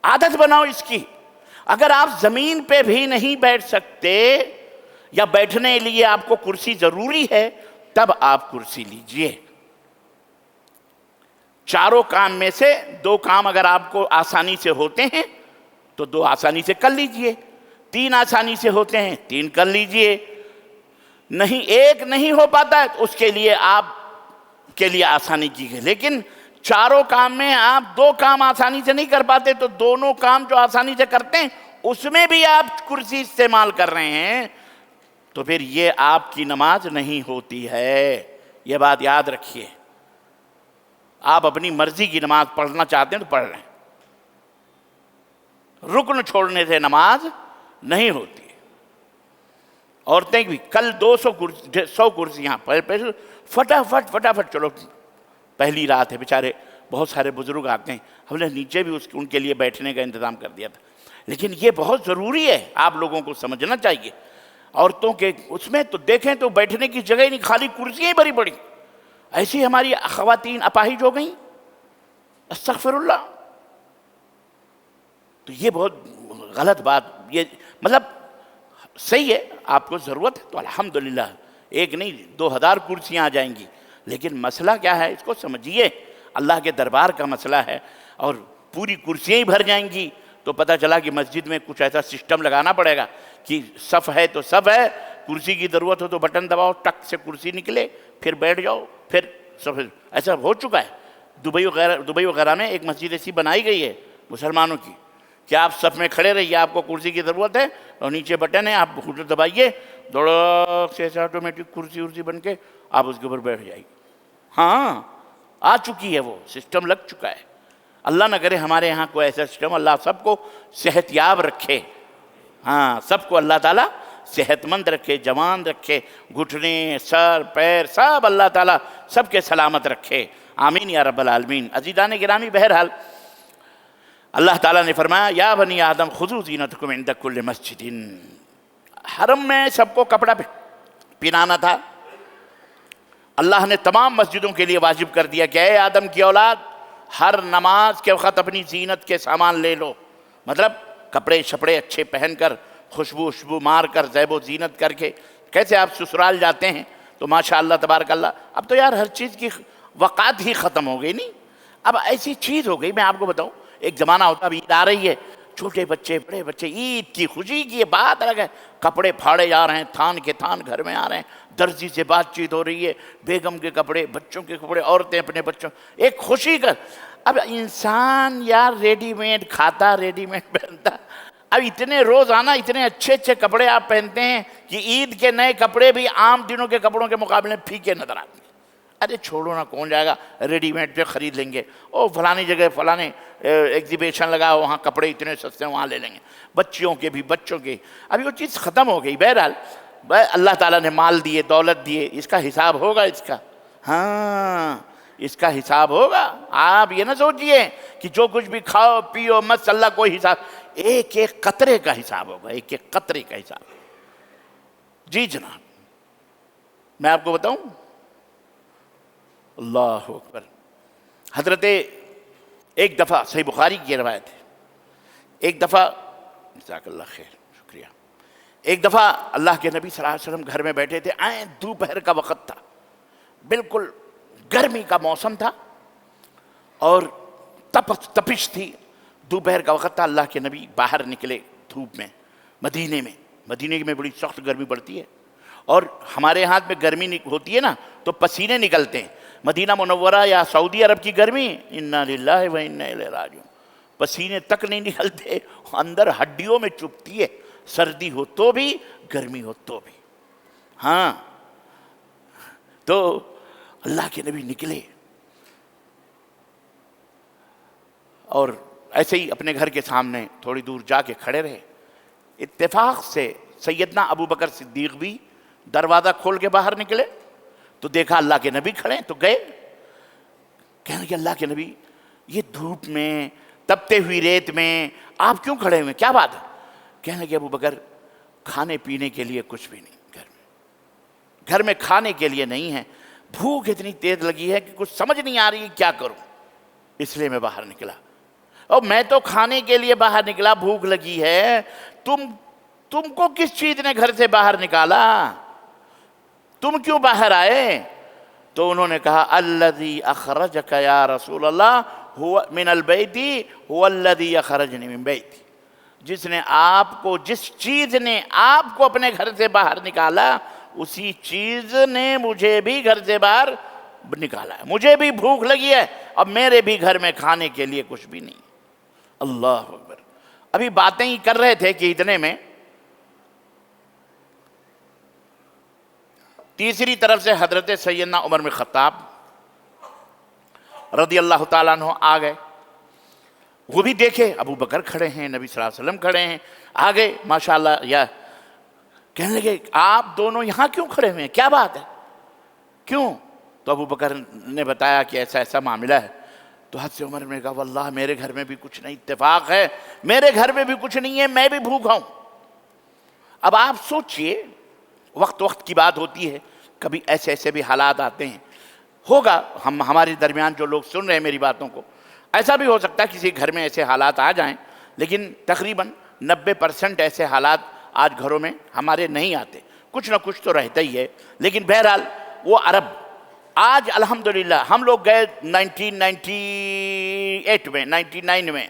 عادت بناؤ اس کی. اگر آپ زمین پہ بھی نہیں بیٹھ سکتے یا بیٹھنے لیے آپ کو کرسی ضروری ہے تب آپ کرسی لیجئے. چاروں کام میں سے دو کام اگر آپ کو آسانی سے ہوتے ہیں تو دو آسانی سے کر لیجئے، تین آسانی سے ہوتے ہیں تین کر لیجئے. نہیں ایک نہیں ہو پاتا ہے تو اس کے لیے آپ کے لیے آسانی کی گئی. لیکن چاروں کام میں آپ دو کام آسانی سے نہیں کر پاتے تو دونوں کام جو آسانی سے کرتے ہیں اس میں بھی آپ کرسی استعمال کر رہے ہیں تو پھر یہ آپ کی نماز نہیں ہوتی ہے. یہ بات یاد رکھیے. آپ اپنی مرضی کی نماز پڑھنا چاہتے ہیں تو پڑھ رہے ہیں، رکن چھوڑنے سے نماز نہیں ہوتی. عورتیں بھی کل 100 کرسیاں فٹافٹ چلو، پہلی رات ہے، بیچارے بہت سارے بزرگ آتے ہیں، ہم نے نیچے بھی ان کے لیے بیٹھنے کا انتظام کر دیا تھا. لیکن یہ بہت ضروری ہے، آپ لوگوں کو سمجھنا چاہیے. عورتوں کے اس میں تو دیکھیں تو بیٹھنے کی جگہ ہی نہیں، خالی کرسیاں ہی بڑی بڑی. ایسی ہماری خواتین اپاہج ہو گئیں، استغفر اللہ. تو یہ بہت غلط بات، یہ مطلب صحیح ہے، آپ کو ضرورت ہے تو الحمدللہ 1 نہیں 2000 کرسیاں آ جائیں گی. لیکن مسئلہ کیا ہے اس کو سمجھیے. اللہ کے دربار کا مسئلہ ہے، اور پوری کرسیاں ہی بھر جائیں گی تو پتہ چلا کہ مسجد میں کچھ ایسا سسٹم لگانا پڑے گا کہ صف ہے تو صف ہے، کرسی کی ضرورت ہو تو بٹن دباؤ، ٹک سے کرسی نکلے، پھر بیٹھ جاؤ، پھر صف. ایسا ہو چکا ہے. دبئی وغیرہ میں ایک مسجد ایسی بنائی گئی ہے مسلمانوں کی کہ آپ صف میں کھڑے رہیے، آپ کو کرسی کی ضرورت ہے اور نیچے بٹن ہے، آپ ہوٹل دبائیے، دوڑک سے ایسا آٹومیٹک کرسی بن کے آپ اس کے اوپر بیٹھ جائیے. ہاں آ چکی ہے، وہ سسٹم لگ چکا ہے. اللہ نہ کرے ہمارے یہاں کوئی ایسا سسٹم. اللہ سب کو صحت یاب رکھے. ہاں سب کو اللہ تعالیٰ صحت مند رکھے، جوان رکھے، گھٹنے سر پیر سب اللہ تعالیٰ سب کے سلامت رکھے. آمین یا رب العالمین. عزیزان گرامی، بہرحال اللہ تعالیٰ نے فرمایا یا بنی آدم خذوا زینتکم عند کل مسجد. حرم میں سب کو کپڑا پہنانا تھا. اللہ نے تمام مسجدوں کے لیے واجب کر دیا کہ اے آدم کی اولاد، ہر نماز کے وقت اپنی زینت کے سامان لے لو. مطلب کپڑے شپڑے اچھے پہن کر، خوشبو مار کر، زیب و زینت کر کے. کیسے آپ سسرال جاتے ہیں تو ماشاء اللہ تبارک اللہ، اب تو یار ہر چیز کی وقات ہی ختم ہو گئی. نہیں اب ایسی چیز ہو گئی، میں آپ کو بتاؤں، ایک زمانہ ہوتا، اب عید آ رہی ہے، چھوٹے بچے بڑے بچے عید کی خوشی کی بات الگ ہے، کپڑے پھاڑے جا رہے ہیں، تھان کے تھان گھر میں آ رہے ہیں، درزی سے بات چیت ہو رہی ہے، بیگم کے کپڑے، بچوں کے کپڑے، عورتیں اپنے بچوں، ایک خوشی کا. اب انسان یار ریڈی میڈ کھاتا، ریڈی میڈ پہنتا. اب اتنے روزانہ اتنے اچھے اچھے کپڑے آپ پہنتے ہیں کہ عید کے نئے کپڑے بھی عام دنوں کے کپڑوں کے مقابلے میں پھیکے نظر آتے ہیں. ارے چھوڑو نا، کون جائے گا ریڈی میڈ پہ خرید لیں گے، او فلانی جگہ فلانے ایگزیبیشن لگا وہاں کپڑے اتنے سستے ہیں وہاں لے لیں گے. بچوں کے بھی، بچوں کے، ابھی وہ چیز ختم ہو گئی. بہرحال اللہ تعالیٰ نے مال دیے، دولت دیے، اس کا حساب ہوگا اس کا. ہاں اس کا حساب ہوگا. آپ یہ نہ سوچئے کہ جو کچھ بھی کھاؤ پیو مت اللہ کوئی حساب، ایک ایک قطرے کا حساب ہوگا، ایک ایک قطرے کا حساب. جی جناب، میں آپ کو بتاؤں، اللہ اکبر. حضرت ایک دفعہ صحیح بخاری کی روایت ہے، ایک دفعہ جزاک اللہ خیر، شکریہ۔ ایک دفعہ اللہ کے نبی صلی اللہ علیہ وسلم گھر میں بیٹھے تھے، آئیں دوپہر کا وقت تھا، بالکل گرمی کا موسم تھا اور تپش تھی، دوپہر کا وقت تھا۔ اللہ کے نبی باہر نکلے دھوپ میں، مدینے میں بڑی سخت گرمی پڑتی ہے، اور ہمارے ہاتھ میں گرمی ہوتی ہے نا تو پسینے نکلتے ہیں۔ مدینہ منورہ یا سعودی عرب کی گرمی انا للہ و انا الیہ راجعون، پسینے تک نہیں نکلتے، اندر ہڈیوں میں چبھتی ہے، سردی ہو تو بھی گرمی ہو تو بھی۔ ہاں، تو اللہ کے نبی نکلے اور ایسے ہی اپنے گھر کے سامنے تھوڑی دور جا کے کھڑے رہے۔ اتفاق سے سیدنا ابو بکر صدیق بھی دروازہ کھول کے باہر نکلے تو دیکھا اللہ کے نبی کھڑے، تو گئے، کہنے کہ اللہ کے نبی یہ دھوپ میں، تپتے ہوئی ریت میں آپ کیوں کھڑے ہوئے، کیا بات ہے؟ کہنے کہ ابو بکر کھانے پینے کے لیے کچھ بھی نہیں، گھر میں کھانے کے لیے نہیں ہے، بھوک اتنی تیز لگی ہے کہ کچھ سمجھ نہیں آ رہی کیا کروں، اس لیے میں باہر نکلا۔ اور میں تو کھانے کے لیے باہر نکلا، بھوک لگی ہے، تم کو کس چیز نے گھر سے باہر نکالا، تم کیوں باہر آئے؟ تو انہوں نے کہا الذی اخرجک یا رسول اللہ من البیت هو الذی اخرجنی من بیتی، جس چیز نے آپ کو اپنے گھر سے باہر نکالا، اسی چیز نے مجھے بھی گھر سے باہر نکالا ہے، مجھے بھی بھوک لگی ہے، اب میرے بھی گھر میں کھانے کے لیے کچھ بھی نہیں۔ اللہ اکبر۔ ابھی باتیں ہی کر رہے تھے کہ اتنے میں تیسری طرف سے حضرت سیدنا عمر بن خطاب رضی اللہ تعالیٰ عنہ آ گئے۔ وہ بھی دیکھے ابو بکر کھڑے ہیں، نبی صلی اللہ علیہ وسلم کھڑے ہیں، آگے ماشاءاللہ، یا کہنے لگے آپ دونوں یہاں کیوں کھڑے ہوئے ہیں، کیا بات ہے، کیوں؟ تو ابو بکر نے بتایا کہ ایسا ایسا معاملہ ہے۔ تو حضرت عمر نے کہا واللہ میرے گھر میں بھی کچھ نہیں، اتفاق ہے میرے گھر میں بھی کچھ نہیں ہے، میں بھی بھوکا ہوں۔ اب آپ سوچئے، وقت کی بات ہوتی ہے، کبھی ایسے ایسے بھی حالات آتے ہیں، ہوگا ہمارے درمیان جو لوگ سن رہے ہیں میری باتوں کو، ایسا بھی ہو سکتا ہے کسی گھر میں ایسے حالات آ جائیں، لیکن تقریباً 90% ایسے حالات آج گھروں میں ہمارے نہیں آتے، کچھ نہ کچھ تو رہتا ہی ہے۔ لیکن بہرحال وہ عرب آج الحمدللہ، ہم لوگ گئے 1998 میں، 99 میں،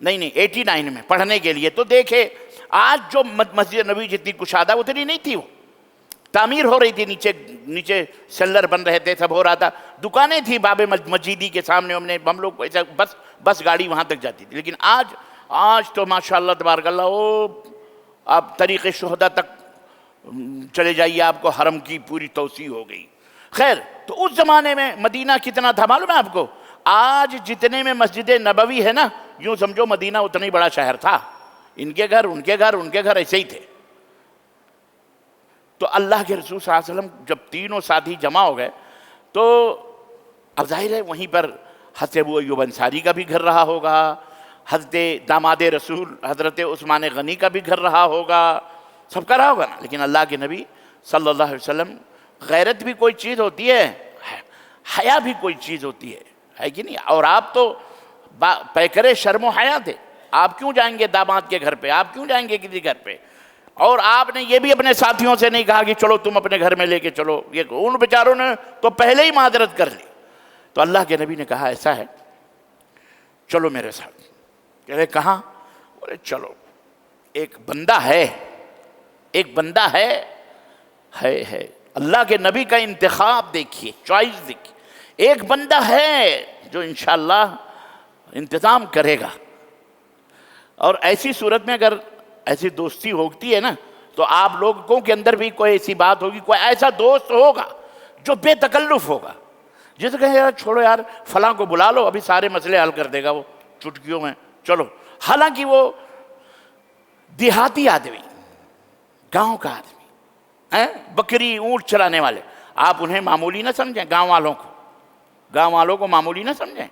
نہیں 89 میں پڑھنے کے لیے، تو دیکھے آج جو مسجد نبوی جتنی کشادہ اتنی نہیں تھی، وہ تعمیر ہو رہی تھی، نیچے سیلر بن رہے تھے، سب ہو رہا تھا، دکانیں تھی باب مسجدی کے سامنے، ہم لوگ ایسا بس گاڑی وہاں تک جاتی تھی۔ لیکن آج تو ماشاءاللہ تبارک اللہ، آپ طریق شہداء تک چلے جائیے، آپ کو حرم کی پوری توسیع ہو گئی۔ خیر، تو اس زمانے میں مدینہ کتنا تھا معلوم ہے آپ کو؟ آج جتنے میں مسجد نبوی ہے نا، یوں سمجھو مدینہ اتنا ہی بڑا شہر تھا، ان کے گھر ایسے ہی تھے۔ تو اللہ کے رسول صلی اللہ علیہ وسلم جب تینوں ساتھی جمع ہو گئے تو اب ظاہر ہے وہیں پر حضرت ابو ایوب انصاری کا بھی گھر رہا ہوگا، حضرت داماد رسول حضرت عثمان غنی کا بھی گھر رہا ہوگا، سب کا رہا ہوگا نا۔ لیکن اللہ کے نبی صلی اللہ علیہ وسلم، غیرت بھی کوئی چیز ہوتی ہے، حیا بھی کوئی چیز ہوتی ہے کہ نہیں؟ اور آپ تو پیکرے شرم و حیا تھے، آپ کیوں جائیں گے داماد کے گھر پہ، آپ کیوں جائیں گے کسی گھر پہ؟ اور آپ نے یہ بھی اپنے ساتھیوں سے نہیں کہا کہ چلو تم اپنے گھر میں لے کے چلو، یہ ان بیچاروں نے تو پہلے ہی معذرت کر لی۔ تو اللہ کے نبی نے کہا ایسا ہے، چلو میرے ساتھ۔ کہہ رہے کہاں؟ بولے چلو، ایک بندہ ہے اللہ کے نبی کا انتخاب دیکھیے، چوائس دیکھیے، ایک بندہ ہے جو انشاءاللہ انتظام کرے گا۔ اور ایسی صورت میں اگر ایسی دوستی ہوتی ہے نا، تو آپ لوگوں کے اندر بھی کوئی ایسی بات ہوگی، کوئی ایسا دوست ہوگا جو بے تکلف ہوگا، جس کہے یار چھوڑو یار فلاں کو بلا لو، ابھی سارے مسئلے حل کر دے گا وہ چٹکیوں میں، چلو۔ حالانکہ وہ دیہاتی آدمی، گاؤں کا آدمی، بکری اونٹ چلانے والے، آپ انہیں معمولی نہ سمجھیں، گاؤں والوں کو معمولی نہ سمجھیں۔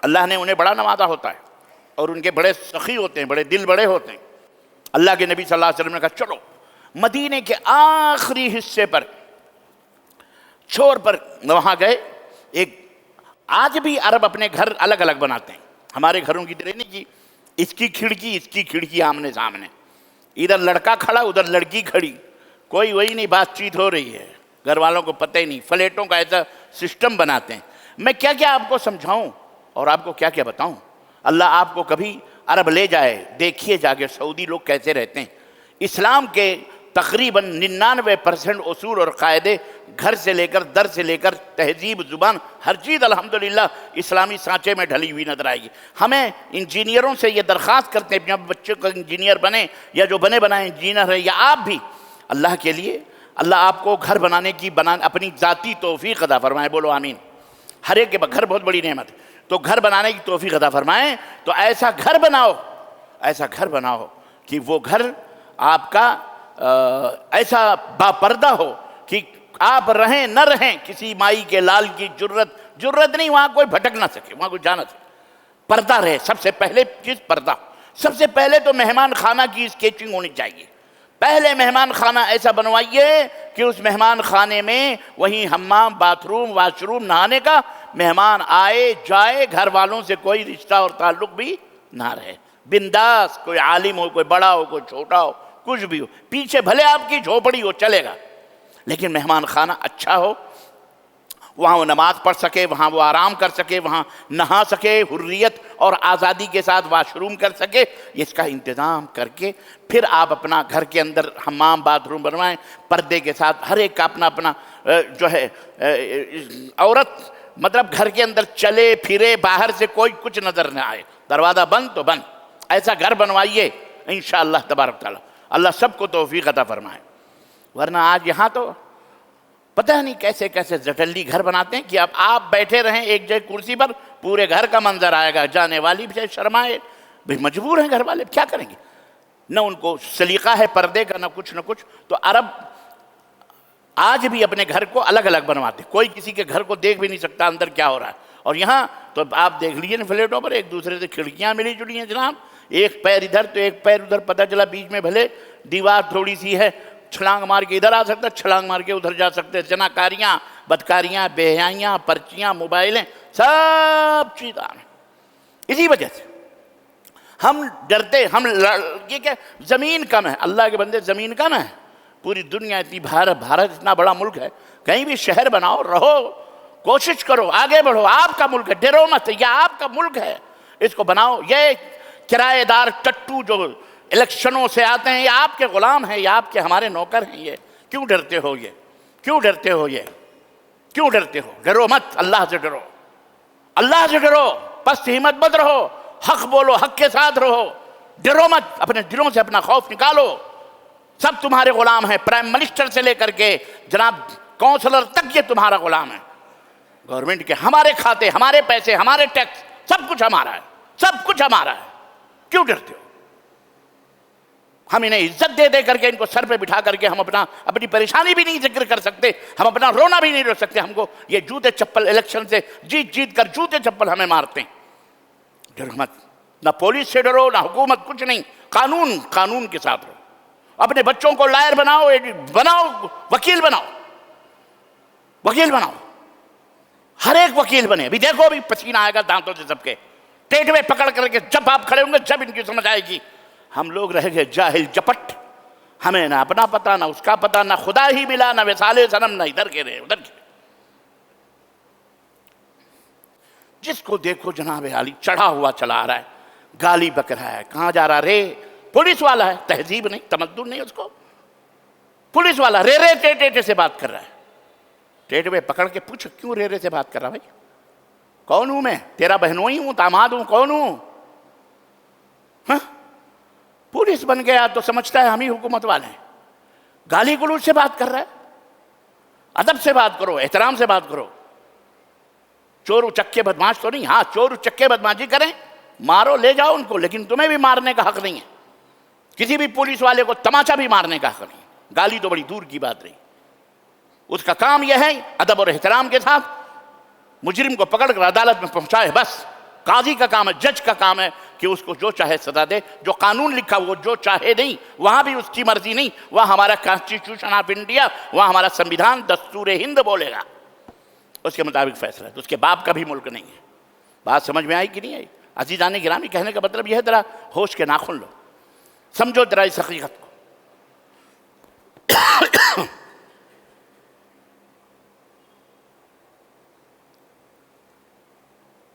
اللہ نے انہیں بڑا نوازا ہوتا ہے، اور ان کے بڑے سخی ہوتے ہیں، بڑے دل بڑے ہوتے ہیں۔ اللہ کے نبی صلی اللہ علیہ وسلم نے کہا چلو مدینے کے آخری حصے پر، چھور پر وہاں گئے۔ ایک آج بھی عرب اپنے گھر الگ الگ بناتے ہیں، ہمارے گھروں کی طرح نہیں کہ اس کی کھڑکی آمنے سامنے، ادھر لڑکا کھڑا ادھر لڑکی کھڑی، کوئی وہی نہیں، بات چیت ہو رہی ہے، گھر والوں کو پتہ ہی نہیں، فلیٹوں کا ایسا سسٹم بناتے ہیں۔ میں کیا کیا آپ کو سمجھاؤں اور آپ کو کیا کیا بتاؤں۔ اللہ آپ کو کبھی عرب لے جائے، دیکھیے جا کے سعودی لوگ کیسے رہتے ہیں۔ اسلام کے تقریباً 99% اصول اور قاعدے، گھر سے لے کر در سے لے کر تہذیب، زبان، ہر چیز الحمدللہ اسلامی سانچے میں ڈھلی ہوئی نظر آئے گی۔ ہمیں انجینئروں سے یہ درخواست کرتے ہیں، جب بچے کو انجینئر بنے یا جو بنے بنائے انجینئر ہے، یا آپ بھی اللہ کے لیے، اللہ آپ کو گھر بنانے کی اپنی ذاتی توفیق عطا فرمائے، بولو آمین۔ ہر ایک کے گھر بہت بڑی نعمت ہے، تو گھر بنانے کی توفیق عطا فرمائے۔ تو ایسا گھر بناؤ کہ وہ گھر آپ کا ایسا باپردہ ہو کہ آپ رہیں نہ رہیں، کسی مائی کے لال کی جرت نہیں، وہاں کوئی بھٹک نہ سکے، وہاں کوئی جا نہ سکے، پردہ رہے۔ سب سے پہلے چیز پردہ، سب سے پہلے تو مہمان خانہ کی اسکیچنگ ہونی چاہیے۔ پہلے مہمان خانہ ایسا بنوائیے کہ اس مہمان خانے میں وہیں حمام، باتھ روم، واش روم، نہانے کا، مہمان آئے جائے گھر والوں سے کوئی رشتہ اور تعلق بھی نہ رہے، بنداس، کوئی عالم ہو، کوئی بڑا ہو، کوئی چھوٹا ہو، کچھ بھی ہو، پیچھے بھلے آپ کی جھوپڑی ہو چلے گا، لیکن مہمان خانہ اچھا ہو، وہاں وہ نماز پڑھ سکے، وہاں وہ آرام کر سکے، وہاں نہا سکے، حریت اور آزادی کے ساتھ واش روم کر سکے۔ اس کا انتظام کر کے پھر آپ اپنا گھر کے اندر حمام، باتھ روم بنوائیں، پردے کے ساتھ، ہر ایک کا اپنا اپنا جو ہے عورت مطلب گھر کے اندر چلے پھرے، باہر سے کوئی کچھ نظر نہ آئے، دروازہ بند تو بند، ایسا گھر بنوائیے انشاءاللہ تبارک تعالیٰ، اللہ سب کو توفیق عطا فرمائے۔ ورنہ آج یہاں تو پتہ نہیں کیسے کیسے زٹلی گھر بناتے ہیں کہ اب آپ بیٹھے رہیں ایک جگہ کرسی پر، پورے گھر کا منظر آئے گا، جانے والی بھی شرمائے، بھی مجبور ہیں گھر والے، کیا کریں گے، نہ ان کو سلیقہ ہے پردے کا، نہ کچھ۔ تو عرب آج بھی اپنے گھر کو الگ الگ بنواتے، کوئی کسی کے گھر کو دیکھ بھی نہیں سکتا اندر کیا ہو رہا ہے۔ اور یہاں تو آپ دیکھ لیجیے نا، فلیٹوں پر ایک دوسرے سے کھڑکیاں ملی جلی ہیں جناب، ایک پیر ادھر تو ایک پیر ادھر، پتہ چلا بیچ میں بھلے دیوار تھوڑی سی ہے، چھلانگ مار کے ادھر آ سکتا ہے، چھلانگ مار کے ادھر جا سکتے، جناکاریاں، بدکاریاں، بے حیائیاں، پرچیاں، موبائلیں، سب چیز آ رہے ہیں۔ اسی وجہ سے ہم ڈرتے، یہ کہ زمین کم ہے، اللہ کے بندے زمین کم ہے، پوری دنیا اتنی، بھارت اتنا بڑا ملک ہے، کہیں بھی شہر بناؤ، رہو، کوشش کرو، آگے بڑھو، آپ کا ملک ہے، ڈرو مت، یہ آپ کا ملک ہے، اس کو بناؤ۔ یہ کرایہ دار ٹٹو جو الیکشنوں سے آتے ہیں، یہ آپ کے غلام ہیں، یہ آپ کے ہمارے نوکر ہیں، یہ کیوں ڈرتے ہو، کیوں ڈرتے ہو؟ ڈرو مت، اللہ سے ڈرو، اللہ سے ڈرو، پست ہمت مت رہو، حق بولو، حق کے ساتھ رہو، ڈرو مت، اپنے دلوں سے اپنا خوف نکالو، سب تمہارے غلام ہیں، پرائم منسٹر سے لے کر کے جناب کونسلر تک یہ تمہارا غلام ہے، گورنمنٹ کے، ہمارے کھاتے، ہمارے پیسے، ہمارے ٹیکس، سب کچھ ہمارا ہے، سب کچھ ہمارا ہے، کیوں ڈرتے ہو؟ ہم انہیں عزت دے کر کے، ان کو سر پہ بٹھا کر کے ہم اپنی پریشانی بھی نہیں ذکر کر سکتے، ہم اپنا رونا بھی نہیں رو سکتے، ہم کو یہ جوتے چپل الیکشن سے جیت کر جوتے چپل ہمیں مارتے ہیں۔ ڈر مت، نہ پولیس سے ڈرو، نہ حکومت، کچھ نہیں، قانون کے ساتھ رہو، اپنے بچوں کو لائر بناؤ، وکیل بناؤ، ہر ایک وکیل بنے۔ ابھی دیکھو، ابھی پسینہ آئے گا دانتوں سے سب کے، ٹیٹوے پکڑ کر کے جب آپ کھڑے ہوں گے، جب ان کی سمجھ آئے گی۔ ہم لوگ رہ گئے جاہل جپٹ، ہمیں نہ اپنا پتہ، نہ اس کا پتہ، نہ خدا ہی ملا، نہ وصال صنم، نہ ادھر کے رہے ادھر کے۔ جس کو دیکھو جناب عالی چڑھا ہوا چلا آ رہا ہے، گالی بک رہا ہے، کہاں جا رہا رے، پولیس والا ہے، تہذیب نہیں، تمدن نہیں اس کو، پولیس والا رے ٹے سے بات کر رہا ہے، ٹیٹوے پکڑ کے پوچھ کیوں رے سے بات کر رہا بھائی؟ کون ہوں میں؟ تیرا بہنوئی ہوں، داماد ہوں، کون ہوں؟ ہاں، پولیس بن گیا تو سمجھتا ہے ہم ہی حکومت والے ہیں، گالی گلوچ سے بات کر رہا ہے۔ ادب سے بات کرو، احترام سے بات کرو، چور اچکے بدماش تو نہیں، ہاں چور اچکے بدماشی کریں، مارو، لے جاؤ ان کو، لیکن تمہیں بھی مارنے کا حق نہیں ہے، کسی بھی پولیس والے کو تماچا بھی مارنے کا حق نہیں ہے، گالی تو بڑی دور کی بات رہی۔ اس کا کام یہ ہے ادب اور احترام کے ساتھ مجرم کو پکڑ کر عدالت میں پہنچائے، بس قاضی کا کام ہے، جج کا کام ہے کہ اس کو جو چاہے سزا دے، جو قانون لکھا وہ جو چاہے نہیں، وہاں بھی اس کی مرضی نہیں، وہاں ہمارا کانسٹیٹیوشن آف انڈیا، وہاں ہمارا سنویدھان دستور ہند بولے گا، اس کے مطابق فیصلہ ہے، تو اس کے باپ کا بھی ملک نہیں ہے۔ بات سمجھ میں آئی کہ نہیں آئی؟ عزیزان گرامی، کہنے کا مطلب یہ ہے ذرا ہوش کے ناخن لو، سمجھو ذرا اس حقیقت کو۔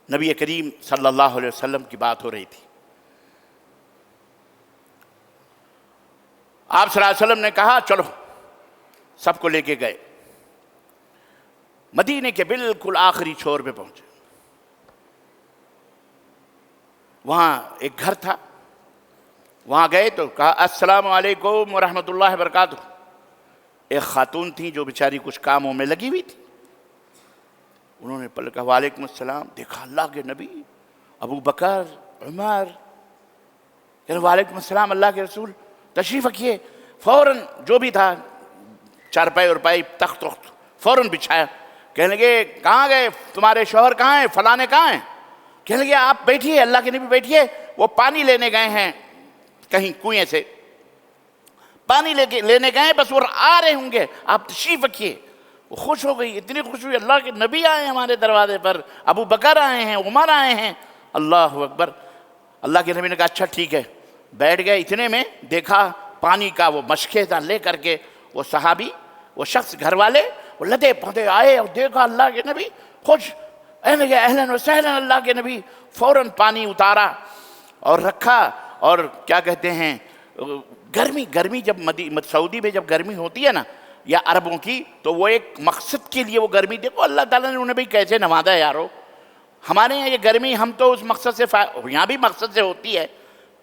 نبی کریم صلی اللہ علیہ وسلم کی بات ہو رہی تھی۔ آپ صلی اللہ علیہ وسلم نے کہا چلو، سب کو لے کے گئے، مدینے کے بالکل آخری چھور پہ پہنچے۔ وہاں ایک گھر تھا، وہاں گئے تو کہا السلام علیکم ورحمۃ اللہ وبرکاتہ۔ ایک خاتون تھی جو بیچاری کچھ کاموں میں لگی ہوئی تھی، انہوں نے پہلے کہا وعلیکم السلام، دیکھا اللہ کے نبی، ابو بکر، عمر، کہ وعلیکم السلام اللہ کے رسول، تشریف رکھیے۔ فوراً جو بھی تھا چارپائی ورپائی تخت وخت فوراً بچھایا۔ کہنے لگے کہاں گئے تمہارے شوہر، کہاں ہیں فلانے، کہاں ہیں؟ کہنے لگے آپ بیٹھیے، اللہ کے نبی بیٹھیے، وہ پانی لینے گئے ہیں کہیں کنویں سے، پانی لینے گئے ہیں، بس وہ آ رہے ہوں گے، آپ تشریف رکھیے۔ وہ خوش ہو گئی، اتنی خوش ہوئی، اللہ کے نبی آئے ہیں ہمارے دروازے پر، ابو بکر آئے ہیں، عمر آئے ہیں، اللہ اکبر۔ اللہ کے نبی نے کہا اچھا ٹھیک ہے، بیٹھ گئے۔ اتنے میں دیکھا پانی کا وہ مشکے تھا لے کر کے وہ صحابی، وہ شخص گھر والے، وہ لدے پودے آئے اور دیکھا اللہ کے نبی خوش، اہلاً و سہلاً اللہ کے نبی۔ فوراً پانی اتارا اور رکھا، اور کیا کہتے ہیں، گرمی جب سعودی میں جب گرمی ہوتی ہے نا یا عربوں کی، تو وہ ایک مقصد کے لیے وہ گرمی، دیکھو اللہ تعالیٰ نے انہیں بھی کیسے نوازا ہے یارو۔ ہمارے یہاں یہ گرمی ہم تو اس مقصد سے یہاں بھی مقصد سے ہوتی ہے،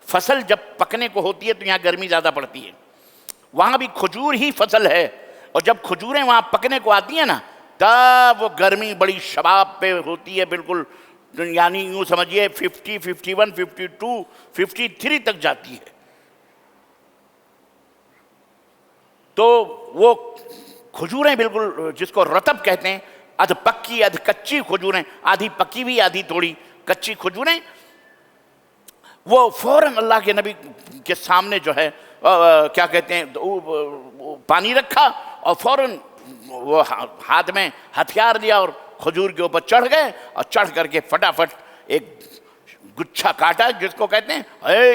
فصل جب پکنے کو ہوتی ہے تو یہاں گرمی زیادہ پڑتی ہے، وہاں بھی کھجور ہی فصل ہے، اور جب کھجوریں وہاں پکنے کو آتی ہیں نا تب وہ گرمی بڑی شباب پہ ہوتی ہے، بالکل یعنی یوں سمجھیے 50 51 52 53 تک جاتی ہے۔ تو وہ کھجوریں بالکل جس کو رطب کہتے ہیں، ادھ پکی ادھ کچی کھجوریں، آدھی پکی بھی آدھی تھوڑی کچی کھجوریں، وہ فوراً اللہ کے نبی کے سامنے جو ہے کیا کہتے ہیں پانی رکھا، اور فوراً وہ ہاتھ میں ہتھیار لیا اور کھجور کے اوپر چڑھ گئے، اور چڑھ کر کے فٹافٹ ایک گچھا کاٹا جس کو کہتے ہیں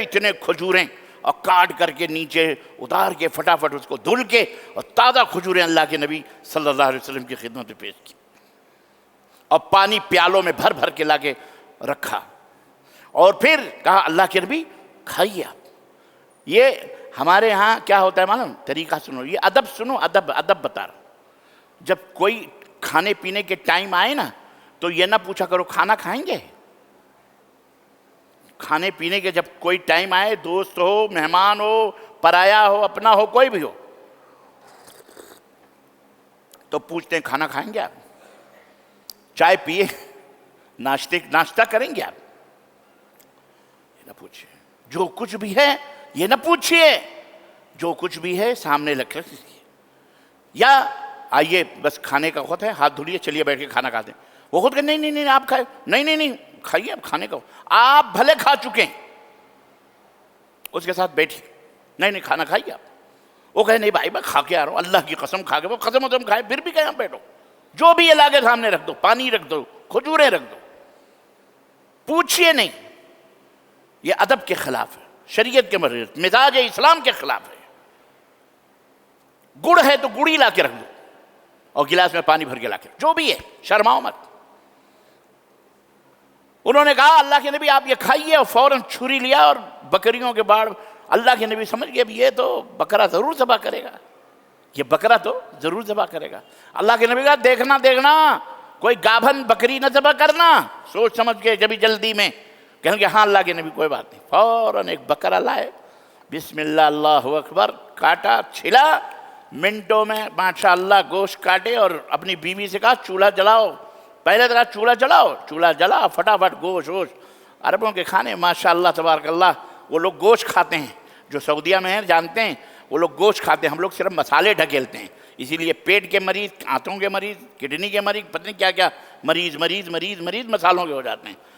اتنے کھجوریں، اور کاٹ کر کے نیچے اتار کے فٹافٹ اس کو دھل کے اور تازہ کھجوریں اللہ کے نبی صلی اللہ علیہ وسلم کی خدمت میں پیش کی، اور پانی پیالوں میں بھر بھر کے لا کے رکھا، اور پھر کہا اللہ کے نبی کھائیے آپ۔ یہ ہمارے ہاں کیا ہوتا ہے معلوم، طریقہ سنو، یہ ادب سنو، ادب بتا رہا ہوں۔ جب کوئی کھانے پینے کے ٹائم آئے نا تو یہ نہ پوچھا کرو کھانا کھائیں گے۔ کھانے پینے کے جب کوئی ٹائم آئے، دوست ہو، مہمان ہو، پرایا ہو، اپنا ہو، کوئی بھی ہو، تو پوچھتے ہیں کھانا کھائیں گے آپ، چائے پیے، ناشتہ کریں گے آپ، یہ نہ پوچھئے۔ جو کچھ بھی ہے یہ نہ پوچھئے، جو کچھ بھی ہے سامنے رکھ لیجیے، یا آئیے بس کھانے کا وقت ہے، ہاتھ دھلیے، چلیے بیٹھ کے کھانا کھاتے ہیں۔ وہ خود کہ نہیں آپ کھائے، نہیں کھائیے، آپ کھانے کا آپ بھلے کھا چکے ہیں، اس کے ساتھ بیٹھیے، نہیں کھانا کھائیے آپ۔ وہ کہے نہیں بھائی میں کھا کے آ رہا ہوں، اللہ کی قسم کھا کے، وہ قسم کھائے، پھر بھی کہیں آپ بیٹھو، جو بھی یہ لاگے سامنے رکھ دو، پانی رکھ دو، کھجوریں رکھ دو، پوچھئے نہیں۔ یہ ادب کے خلاف ہے، شریعت کے مزاج اسلام کے خلاف ہے۔ گڑ ہے تو گڑی لا کے رکھ دو، اور گلاس میں پانی بھر کے لا کے، جو بھی ہے، شرماؤ مت۔ انہوں نے کہا اللہ کے نبی آپ یہ کھائیے، اور فوراً چھری لیا اور بکریوں کے باڑ، اللہ کے نبی سمجھ گئے اب یہ تو بکرا ضرور ذبح کرے گا، یہ بکرا تو ضرور ذبح کرے گا۔ اللہ کے نبی کہا دیکھنا کوئی گابھن بکری نہ ذبح کرنا، سوچ سمجھ کے جبھی جلدی میں۔ کہنے کہ ہاں اللہ کے نبی کوئی بات نہیں۔ فوراً ایک بکرا لائے، بسم اللہ اللہ اکبر، کاٹا، چھلا، منٹوں میں ماشاءاللہ گوشت کاٹے، اور اپنی بیوی سے کہا چولہا جلاؤ، پہلے طرح چولہا جلاؤ، چولہا جلا، فٹافٹ گوشت۔ عربوں کے کھانے ماشاءاللہ تبارک اللہ، وہ لوگ گوشت کھاتے ہیں، جو سعودیہ میں ہیں جانتے ہیں، وہ لوگ گوشت کھاتے ہیں، ہم لوگ صرف مسالے ڈھکیلتے ہیں، اسی لیے پیٹ کے مریض، آنتوں کے مریض، کڈنی کے مریض، پتہ نہیں کیا کیا مریض مسالوں کے ہو جاتے ہیں۔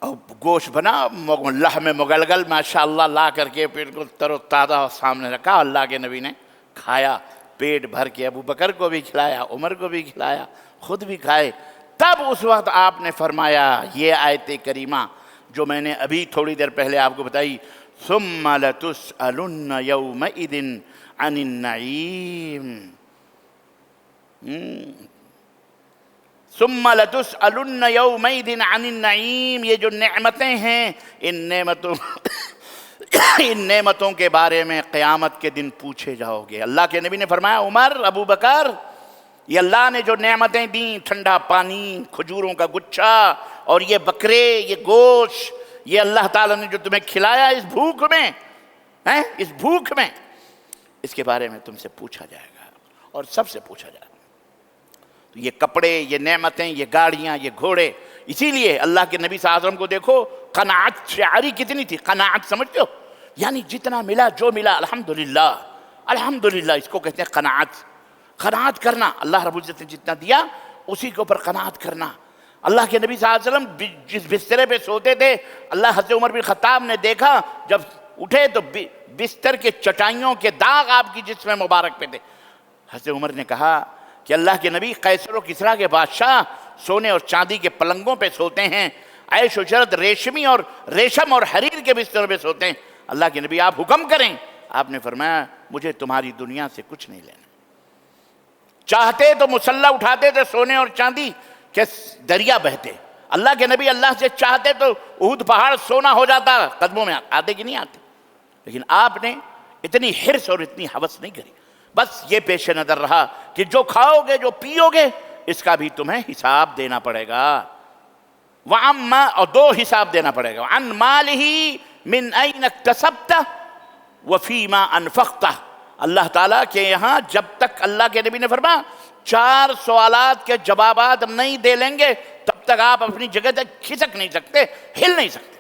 اور گوشت بنا لحم مغلغل ماشاءاللہ لا کر کے بالکل تر و تازہ سامنے رکھا، اللہ کے نبی نے کھایا پیٹ بھر کے، ابو بکر کو بھی کھلایا، عمر کو بھی کھلایا، خود بھی کھائے۔ تب اس وقت آپ نے فرمایا یہ آیت کریمہ جو میں نے ابھی تھوڑی دیر پہلے آپ کو بتائی، ثم لتسألن یومئذ عن النعیم، ثم لتسألن یومئذ عن النعیم، یہ جو نعمتیں ہیں ان نعمتوں کے بارے میں قیامت کے دن پوچھے جاؤ گے۔ اللہ کے نبی نے فرمایا عمر، ابو بکر، یہ اللہ نے جو نعمتیں دیں، ٹھنڈا پانی، کھجوروں کا گچھا اور یہ بکرے، یہ گوشت، یہ اللہ تعالیٰ نے جو تمہیں کھلایا اس بھوک میں، اس بھوک میں، اس کے بارے میں تم سے پوچھا جائے گا اور سب سے پوچھا جائے گا۔ تو یہ کپڑے، یہ نعمتیں، یہ گاڑیاں، یہ گھوڑے، اسی لیے اللہ کے نبی صلی اللہ علیہ وسلم کو دیکھو، قناعت شعاری کتنی تھی، قناعت سمجھتے ہو؟ یعنی جتنا ملا جو ملا الحمدللہ، الحمدللہ، اس کو کہتے ہیں قناعت۔ قناعت کرنا، اللہ رب العزت نے جتنا دیا اسی کے اوپر قناعت کرنا۔ اللہ کے نبی صلی اللہ علیہ وسلم جس بسترے پہ سوتے تھے، اللہ حضرت عمر بن خطاب نے دیکھا جب اٹھے تو بستر کے چٹائیوں کے داغ آپ کی جسم مبارک پہ تھے۔ حضرت عمر نے کہا کہ اللہ کے نبی قیصر و کسریٰ کے بادشاہ سونے اور چاندی کے پلنگوں پہ سوتے ہیں، عیش و عشرت ریشم اور حریر کے بستروں پہ سوتے ہیں، اللہ کے نبی آپ حکم کریں۔ آپ نے فرمایا مجھے تمہاری دنیا سے کچھ نہیں لینا۔ چاہتے تو مسلح اٹھاتے تھے سونے اور چاندی کے دریا بہتے، اللہ کے نبی اللہ سے چاہتے تو احد پہاڑ سونا ہو جاتا، قدموں میں آتے کہ نہیں آتے، لیکن آپ نے اتنی حرص اور اتنی ہوس نہیں کری۔ بس یہ پیش نظر رہا کہ جو کھاؤ گے، جو پیو گے، اس کا بھی تمہیں حساب دینا پڑے گا، اور دو حساب دینا پڑے گا، عن مالہ من این اکتسبتہ وفیما انفقتہ۔ اللہ تعالیٰ کے یہاں جب تک اللہ کے نبی نے فرمایا 4 سوالات کے جوابات نہیں دے لیں گے تب تک آپ اپنی جگہ سے کھسک نہیں سکتے، ہل نہیں سکتے۔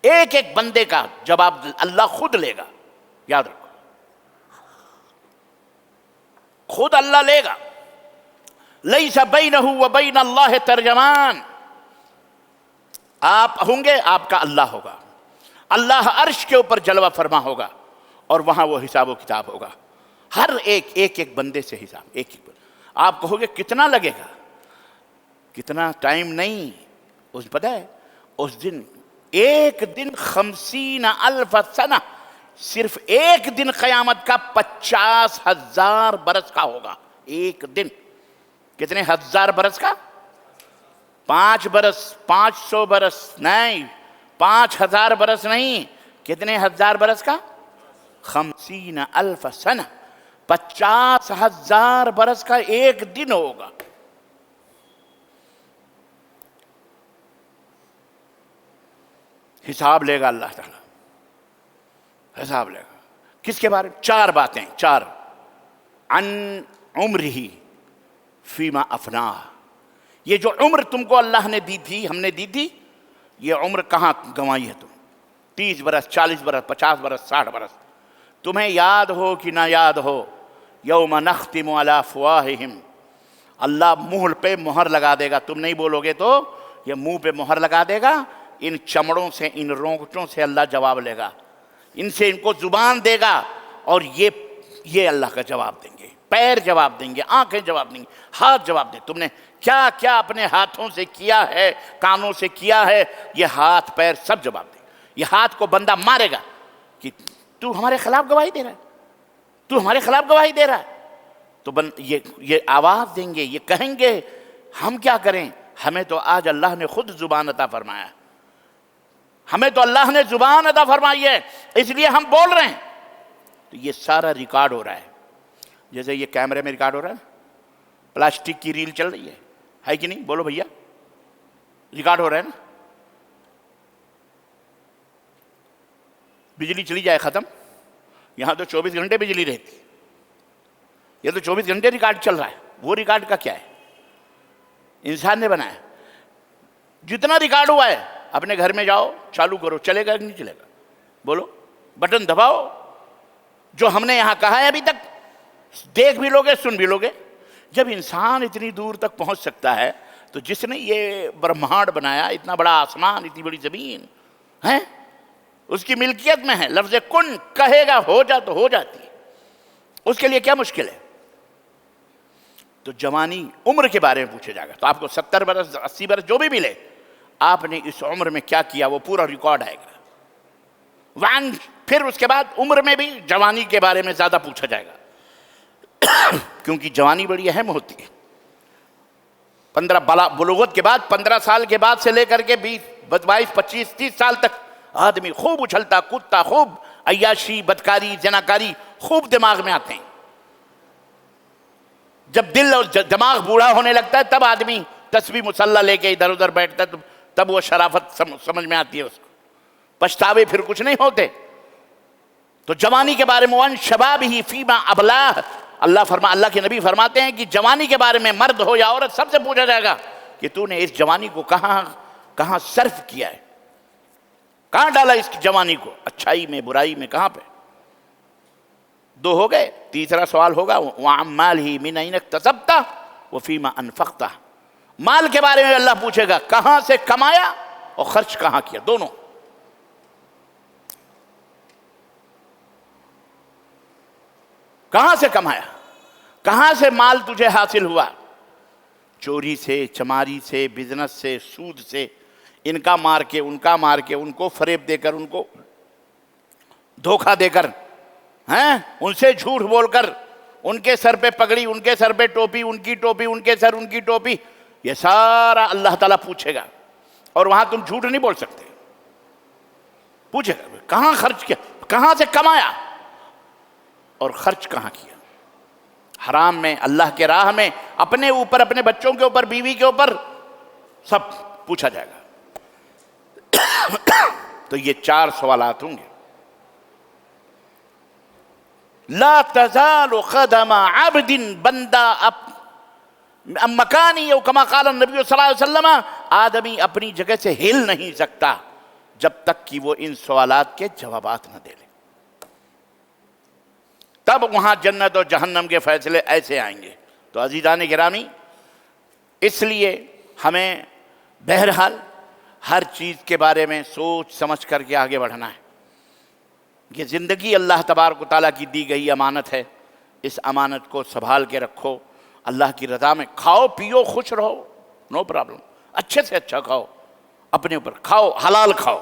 ایک ایک بندے کا جواب اللہ خود لے گا، یاد رکھو، خود اللہ لے گا۔ لیس بینہ وبین اللہ ترجمان، آپ ہوں گے، آپ کا اللہ ہوگا، اللہ عرش کے اوپر جلوہ فرما ہوگا اور وہاں وہ حساب و کتاب ہوگا، ہر ایک بندے سے حساب، ایک آپ کہو گے کتنا لگے گا، کتنا ٹائم نہیں، اس پتہ ہے اس دن ایک دن 50,000 سنہ، صرف ایک دن قیامت کا 50,000 برس کا ہوگا۔ ایک دن کتنے ہزار برس کا؟ 5 برس، 500 برس نہیں، 5,000 برس نہیں، کتنے ہزار برس کا؟ 50,000 سنہ، 50,000 برس کا ایک دن ہوگا۔ حساب لے گا اللہ تعالیٰ، حساب لے گا۔ کس کے بارے میں؟ 4 باتیں، 4 عن عمرہ فیما افناہ، یہ جو عمر تم کو اللہ نے دی تھی، ہم نے دی تھی، یہ عمر کہاں گنوائی ہے تم؟ 30 برس، 40 برس، 50 برس، 60 برس، تمہیں یاد ہو کہ نہ یاد ہو، یوم نختم علی افواہہم، اللہ منہ پہ مہر لگا دے گا، تم نہیں بولو گے تو یہ منہ پہ مہر لگا دے گا، ان چمڑوں سے، ان رونگٹوں سے اللہ جواب لے گا، ان سے ان کو زبان دے گا اور یہ اللہ کا جواب دیں گے، پیر جواب دیں گے، آنکھیں جواب دیں گے، ہاتھ جواب دیں، تم نے کیا کیا اپنے ہاتھوں سے کیا ہے، کانوں سے کیا ہے، یہ ہاتھ پیر سب جواب دیں گے۔ یہ ہاتھ کو بندہ مارے گا کہ تو ہمارے خلاف گواہی دے رہا ہے، تو ہمارے خلاف گواہی دے رہا ہے، تو یہ آواز دیں گے، یہ کہیں گے ہم کیا کریں، ہمیں تو آج اللہ نے خود زبان عطا فرمایا، ہمیں تو اللہ نے زبان عطا فرمائی ہے، اس لیے ہم بول رہے ہیں۔ تو یہ سارا ریکارڈ ہو رہا ہے، جیسے یہ کیمرے میں ریکارڈ ہو رہا ہے، پلاسٹک کی ریل چل رہی ہے کہ نہیں؟ بولو بھیا، ریکارڈ ہو رہا ہے نا؟ بجلی چلی جائے ختم، یہاں تو 24 گھنٹے بجلی رہتی، یہ تو 24 گھنٹے ریکارڈ چل رہا ہے، وہ ریکارڈ کا کیا ہے؟ انسان نے بنایا، جتنا ریکارڈ ہوا ہے اپنے گھر میں جاؤ چالو کرو، چلے گا کہ نہیں چلے گا؟ بولو، بٹن دباؤ، جو ہم نے یہاں کہا ہے ابھی تک دیکھ بھی لوگے، سن بھی لوگے۔ جب انسان اتنی دور تک پہنچ سکتا ہے تو جس نے یہ برہمانڈ بنایا، اتنا بڑا آسمان، اتنی بڑی زمین ہے، اس کی ملکیت میں ہے، لفظ کن کہے گا ہو جا تو ہو جاتی ہے، اس کے لیے کیا مشکل ہے؟ تو جوانی عمر کے بارے میں پوچھا جائے گا. تو آپ کو 70 برس 80 برس جو بھی ملے، آپ نے اس عمر میں کیا کیا وہ پورا ریکارڈ آئے گا. پھر اس کے بعد عمر میں بھی جوانی کے بارے میں زیادہ پوچھا جائے گا کیونکہ جوانی بڑی اہم ہوتی ہے. 15 بلوغت کے بعد 15 سال کے بعد سے لے کر کے 20 22 25 30 سال تک آدمی خوب اچھلتا کودتا، خوب عیاشی بدکاری زناکاری خوب دماغ میں آتے ہیں. جب دل اور دماغ بوڑھا ہونے لگتا ہے تب آدمی تسبیح مصلی لے کے ادھر ادھر بیٹھتا ہے، تب وہ شرافت سمجھ میں آتی ہے اس کو. پچھتاوے پھر کچھ نہیں ہوتے. تو جوانی کے بارے میں وَأَنْ شَبَابِهِ فِيمَا أَبْلَاهُ، اللہ کے نبی فرماتے ہیں کہ جوانی کے بارے میں مرد ہو یا عورت سب سے پوچھا جائے گا کہ تو نے اس جوانی کو کہاں صرف کیا ہے، کہاں ڈالا اس کی جوانی کو، اچھائی میں برائی میں کہاں پہ. 2 ہو گئے. تیسرا سوال ہوگا وَعَنْ مَالِهِ مِنْ أَيْنَ اكْتَسَبْتَهُ وَفِيمَا أَنْفَقْتَهُ، مال کے بارے میں اللہ پوچھے گا کہاں سے کمایا اور خرچ کہاں کیا. دونوں. کہاں سے کمایا، کہاں سے مال تجھے حاصل ہوا، چوری سے، چماری سے، بزنس سے، سود سے، ان کا مار کے ان کا مار کے، ان کو فریب دے کر، ان کو دھوکہ دے کر، ان سے جھوٹ بول کر، ان کے سر پہ پگڑی، ان کے سر پہ ٹوپی، ان کی ٹوپی، ان کے سر ان کی ٹوپی، یہ سارا اللہ تعالیٰ پوچھے گا. اور وہاں تم جھوٹ نہیں بول سکتے. پوچھے گا کہاں خرچ کیا، کہاں سے کمایا اور خرچ کہاں کیا. حرام میں، اللہ کے راہ میں، اپنے اوپر، اپنے بچوں کے اوپر، بیوی کے اوپر، سب پوچھا جائے گا. تو یہ 4 سوالات ہوں گے. لا تزال قدم عبد، بندہ مکانی او کما قال النبی صلی اللہ علیہ وسلم، آدمی اپنی جگہ سے ہل نہیں سکتا جب تک کہ وہ ان سوالات کے جوابات نہ دے لے. تب وہاں جنت اور جہنم کے فیصلے ایسے آئیں گے. تو عزیزان گرامی، اس لیے ہمیں بہرحال ہر چیز کے بارے میں سوچ سمجھ کر کے آگے بڑھنا ہے. یہ زندگی اللہ تبارک و تعالیٰ کی دی گئی امانت ہے. اس امانت کو سنبھال کے رکھو. اللہ کی رضا میں کھاؤ پیو خوش رہو، نو پرابلم. اچھے سے اچھا کھاؤ، اپنے اوپر کھاؤ، حلال کھاؤ،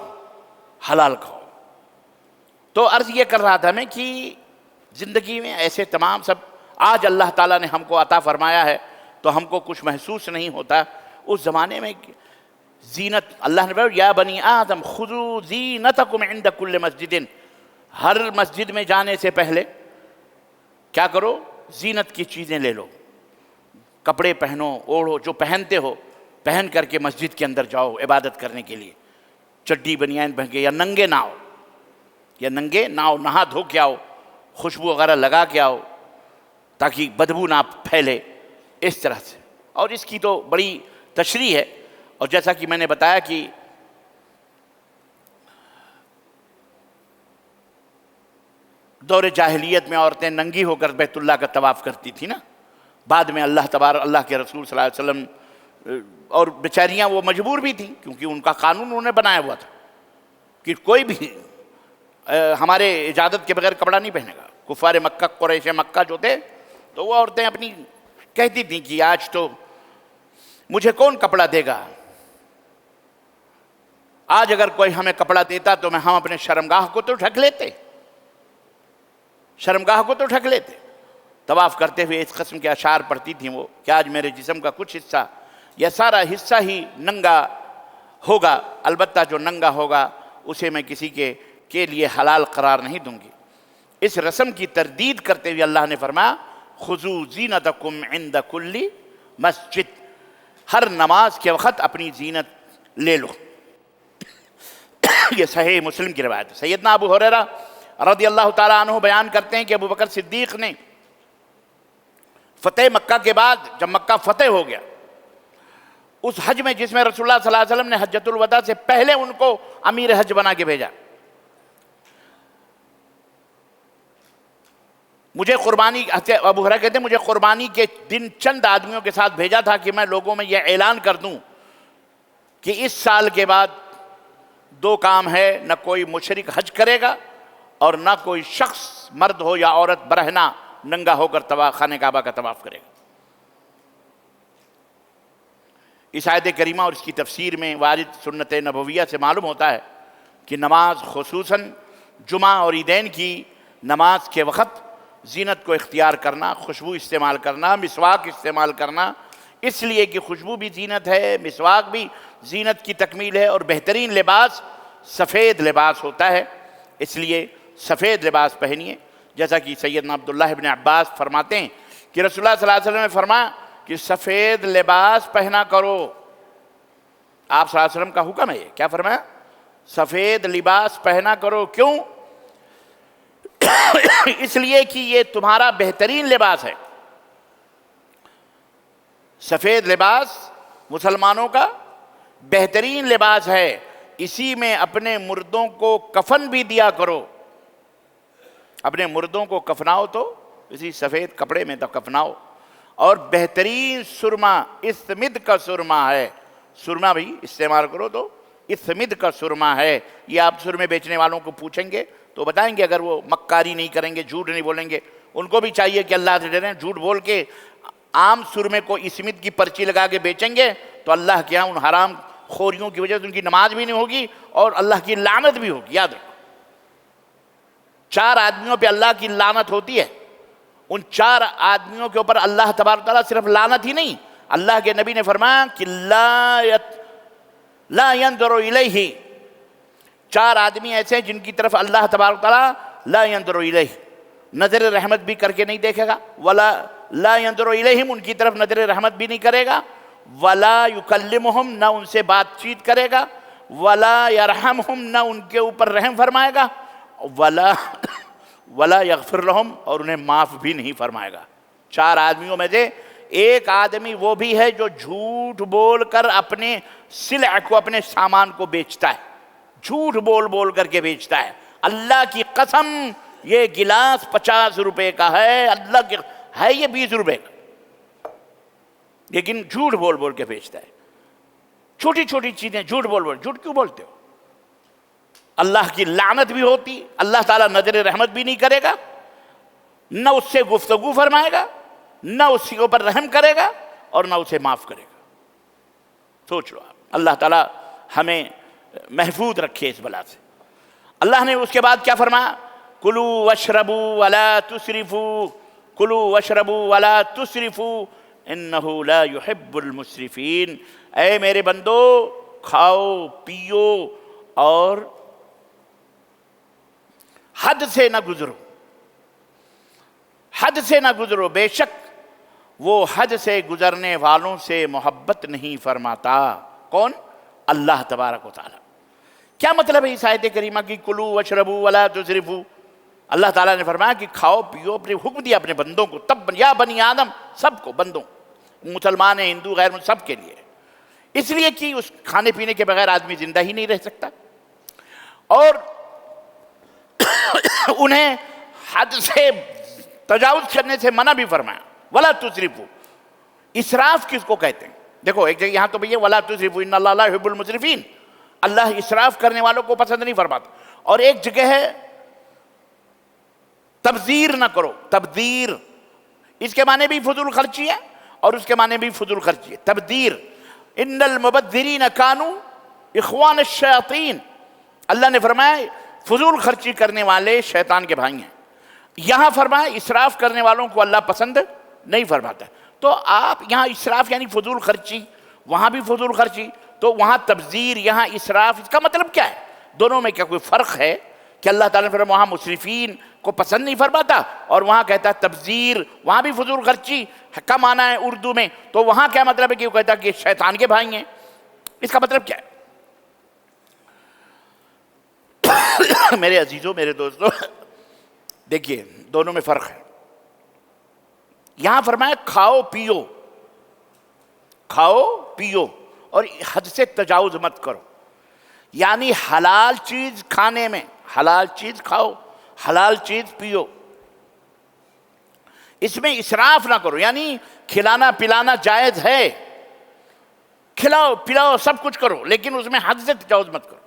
حلال کھاؤ. تو عرض یہ کر رہا تھا میں کہ زندگی میں ایسے تمام سب آج اللہ تعالیٰ نے ہم کو عطا فرمایا ہے تو ہم کو کچھ محسوس نہیں ہوتا. اس زمانے میں زینت، اللہ نے فرمایا یا بنی آدم خذوا زینتکم عند کل مسجد، ہر مسجد میں جانے سے پہلے کیا کرو، زینت کی چیزیں لے لو، کپڑے پہنو، اوڑھو، جو پہنتے ہو پہن کر کے مسجد کے اندر جاؤ عبادت کرنے کے لیے. چڈی بنیان پہن کے، یا ننگے نہ آؤ، نہا دھو کے آؤ، خوشبو وغیرہ لگا کے آؤ تاکہ بدبو نہ پھیلے. اس طرح سے. اور اس کی تو بڑی تشریح ہے. اور جیسا کہ میں نے بتایا کہ دور جاہلیت میں عورتیں ننگی ہو کر بیت اللہ کا طواف کرتی تھی نا. بعد میں اللہ کے رسول صلی اللہ علیہ وسلم، اور بیچاریاں وہ مجبور بھی تھیں کیونکہ ان کا قانون انہوں نے بنایا ہوا تھا کہ کوئی بھی ہمارے اجازت کے بغیر کپڑا نہیں پہنے گا. کفار مکہ، قریش مکہ جو تھے، تو وہ عورتیں اپنی کہتی تھیں کہ آج تو مجھے کون کپڑا دے گا. آج اگر کوئی ہمیں کپڑا دیتا تو ہم اپنے شرمگاہ کو تو ڈھک لیتے. طواف کرتے ہوئے اس قسم کے اشعار پڑھتی تھیں وہ کہ آج میرے جسم کا کچھ حصہ یا سارا حصہ ہی ننگا ہوگا، البتہ جو ننگا ہوگا اسے میں کسی کے لیے حلال قرار نہیں دوں گی. اس رسم کی تردید کرتے ہوئے اللہ نے فرمایا خذوا زینتکم عند کل مسجد، ہر نماز کے وقت اپنی زینت لے لو. یہ صحیح مسلم کی روایت ہے. سیدنا ابو ہریرہ رضی اللہ تعالیٰ عنہ بیان کرتے ہیں کہ ابو بکر صدیق نے فتح مکہ کے بعد، جب مکہ فتح ہو گیا، اس حج میں جس میں رسول اللہ صلی اللہ علیہ وسلم نے حجۃ الوداع سے پہلے ان کو امیر حج بنا کے بھیجا، مجھے قربانی، ابو ہریرہ کہتے ہیں مجھے قربانی کے دن چند آدمیوں کے ساتھ بھیجا تھا کہ میں لوگوں میں یہ اعلان کر دوں کہ اس سال کے بعد 2 کام ہے، نہ کوئی مشرک حج کرے گا اور نہ کوئی شخص مرد ہو یا عورت برہنہ ننگا ہو کر خانہ کعبہ کا طواف کرے گا. اس آیت کریمہ اور اس کی تفسیر میں وارد سنت نبویہ سے معلوم ہوتا ہے کہ نماز خصوصاً جمعہ اور عیدین کی نماز کے وقت زینت کو اختیار کرنا، خوشبو استعمال کرنا، مسواک استعمال کرنا، اس لیے کہ خوشبو بھی زینت ہے، مسواک بھی زینت کی تکمیل ہے، اور بہترین لباس سفید لباس ہوتا ہے، اس لیے سفید لباس پہنیے۔ جیسا کہ سیدنا عبداللہ ابن عباس فرماتے ہیں کہ رسول اللہ صلی اللہ علیہ وسلم نے فرمایا کہ سفید لباس پہنا کرو۔ آپ صلی اللہ علیہ وسلم کا حکم ہے یہ، کیا فرمایا؟ سفید لباس پہنا کرو۔ کیوں؟ اس لیے کہ یہ تمہارا بہترین لباس ہے۔ سفید لباس مسلمانوں کا بہترین لباس ہے، اسی میں اپنے مردوں کو کفن بھی دیا کرو۔ اپنے مردوں کو کفناؤ تو اسی سفید کپڑے میں تو کفناؤ۔ اور بہترین سرما اسمد کا سرما ہے، سرما بھی استعمال کرو تو اسمد کا سرما ہے۔ یہ آپ سرمے بیچنے والوں کو پوچھیں گے تو بتائیں گے، اگر وہ مکاری نہیں کریں گے، جھوٹ نہیں بولیں گے، ان کو بھی چاہیے کہ اللہ سے ڈریں۔ جھوٹ بول کے عام سرمے کو اسمد کی پرچی لگا کے بیچیں گے تو اللہ کے ہاں ان حرام خوریوں کی وجہ سے ان کی نماز بھی نہیں ہوگی اور اللہ کی لعنت بھی ہوگی۔ یاد رکھو، 4 آدمیوں پہ اللہ کی لعنت ہوتی ہے، ان 4 آدمیوں کے اوپر اللہ تبارک و تعالیٰ صرف لعنت ہی نہیں، اللہ کے نبی نے فرمایا کہ لا ينظر الیہ، 4 آدمی ایسے ہیں جن کی طرف اللہ تبارک و تعالیٰ لا ينظر الیہ، نظر رحمت بھی کر کے نہیں دیکھے گا، ولا لا ينظر الیہم، ان کی طرف نظر رحمت بھی نہیں کرے گا، ولا یکلمہم، نہ ان سے بات چیت کرے گا، ولا یرحمہم، نہ ان کے اوپر رحم فرمائے گا، ولا یغفر لہم، اور انہیں معاف بھی نہیں فرمائے گا۔ 4 آدمیوں میں سے ایک آدمی وہ بھی ہے جو جھوٹ بول کر اپنے سلع کو، اپنے سامان کو بیچتا ہے، جھوٹ بول بول کر کے بیچتا ہے۔ اللہ کی قسم یہ گلاس 50 روپے کا ہے، اللہ کی ہے یہ 20 روپے کا، لیکن جھوٹ بول بول کے بیچتا ہے۔ چھوٹی چھوٹی چیزیں جھوٹ جھوٹ کیوں بولتے ہو؟ اللہ کی لعنت بھی ہوتی، اللہ تعالیٰ نظر رحمت بھی نہیں کرے گا، نہ اس سے گفتگو فرمائے گا، نہ اس کے اوپر رحم کرے گا، اور نہ اسے معاف کرے گا۔ سوچ لو آپ، اللہ تعالیٰ ہمیں محفوظ رکھے اس بلا سے۔ اللہ نے اس کے بعد کیا فرمایا؟ کلوا واشربوا ولا تسرفوا، کلوا واشربوا ولا تسرفوا انہ لا یحب المسرفین۔ اے میرے بندو، کھاؤ پیو اور حد سے نہ گزرو، حد سے نہ گزرو، بے شک وہ حد سے گزرنے والوں سے محبت نہیں فرماتا۔ کون؟ اللہ تبارک و تعالی۔ کیا مطلب ہے اس آیت کریمہ کی کلوا واشربوا ولا تسرفوا؟ اللہ تعالیٰ نے فرمایا کہ کھاؤ پیو، اپنے حکم دیا اپنے بندوں کو، تب یا بنی آدم، سب کو، بندوں، مسلمان ہیں، ہندو، غیر مسلم، سب کے لیے، اس لیے کہ اس کھانے پینے کے بغیر آدمی زندہ ہی نہیں رہ سکتا۔ اور انہیں حد سے تجاوز کرنے سے منع بھی فرمایا، ولا تسرفوا۔ اسراف کس کو کہتے ہیں؟ دیکھو ایک جگہ یہاں تو بھئی ولا تسرفوا ان اللہ لا يحب المسرفین، اللہ اسراف کرنے والوں کو پسند نہیں فرماتا۔ اور ایک جگہ ہے تبذیر نہ کرو، تبذیر، اس کے معنی بھی فضول خرچی ہے اور اس کے معنی بھی فضول خرچی ہے۔ تبذیر، ان المبذرین کانوا اخوان الشیاطین، اللہ نے فرمایا فضول خرچی کرنے والے شیطان کے بھائی ہیں۔ یہاں فرمایا اسراف کرنے والوں کو اللہ پسند نہیں فرماتا۔ تو آپ یہاں اسراف یعنی فضول خرچی، وہاں بھی فضول خرچی، تو وہاں تبذیر، یہاں اسراف، اس کا مطلب کیا ہے؟ دونوں میں کیا کوئی فرق ہے کہ اللہ تعالیٰ نے فرمایا وہاں مسرفین کو پسند نہیں فرماتا اور وہاں کہتا ہے تبذیر، وہاں بھی فضول خرچی کا معنی ہے اردو میں، تو وہاں کیا مطلب ہے کہ وہ کہتا ہے کہ شیطان کے بھائی ہیں؟ اس کا مطلب کیا ہے؟ میرے عزیزوں، میرے دوستوں، دیکھیے دونوں میں فرق ہے۔ یہاں فرمایا کھاؤ پیو، کھاؤ پیو اور حد سے تجاوز مت کرو، یعنی حلال چیز کھانے میں، حلال چیز کھاؤ، حلال چیز پیو، اس میں اسراف نہ کرو، یعنی کھلانا پلانا جائز ہے، کھلاؤ پلاؤ سب کچھ کرو، لیکن اس میں حد سے تجاوز مت کرو،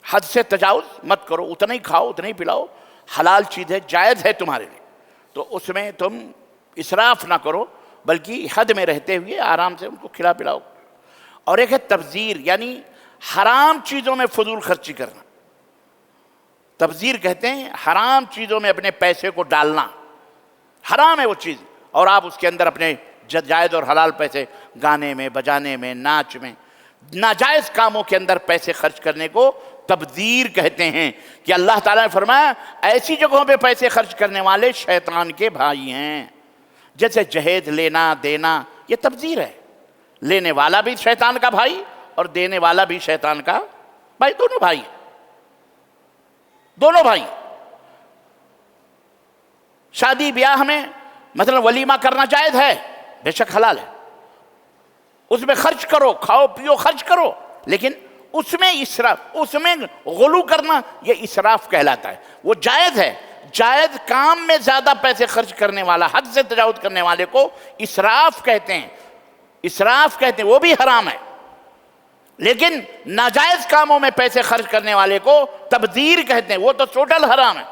حد سے تجاوز مت کرو، اتنا ہی کھاؤ اتنا ہی پلاؤ، حلال چیز ہے، جائز ہے تمہارے لیے، تو اس میں تم اسراف نہ کرو، بلکہ حد میں رہتے ہوئے آرام سے ان کو کھلا پلاؤ۔ اور ایک ہے تبذیر، یعنی حرام چیزوں میں فضول خرچی کرنا۔ تبذیر کہتے ہیں حرام چیزوں میں اپنے پیسے کو ڈالنا، حرام ہے وہ چیز، اور آپ اس کے اندر اپنے جائز اور حلال پیسے گانے میں، بجانے میں، ناچ میں، ناجائز کاموں کے اندر پیسے خرچ کرنے کو تبذیر کہتے ہیں۔ کہ اللہ تعالیٰ نے فرمایا ایسی جگہوں پہ پیسے خرچ کرنے والے شیطان کے بھائی ہیں۔ جیسے جہیز لینا دینا، یہ تبذیر ہے، لینے والا بھی شیطان کا بھائی اور دینے والا بھی شیطان کا بھائی، دونوں بھائی، دونوں بھائی۔ شادی بیاہ میں مثلا ولیمہ کرنا جائز ہے، بے شک حلال ہے، اس میں خرچ کرو، کھاؤ پیو خرچ کرو، لیکن اس میں اسراف، اس میں غلو کرنا یہ اسراف کہلاتا ہے۔ وہ جائز ہے، جائز کام میں زیادہ پیسے خرچ کرنے والا، حد سے تجاوز کرنے والے کو اسراف کہتے ہیں، اسراف کہتے ہیں، وہ بھی حرام ہے۔ لیکن ناجائز کاموں میں پیسے خرچ کرنے والے کو تبذیر کہتے ہیں، وہ تو ٹوٹل حرام ہے۔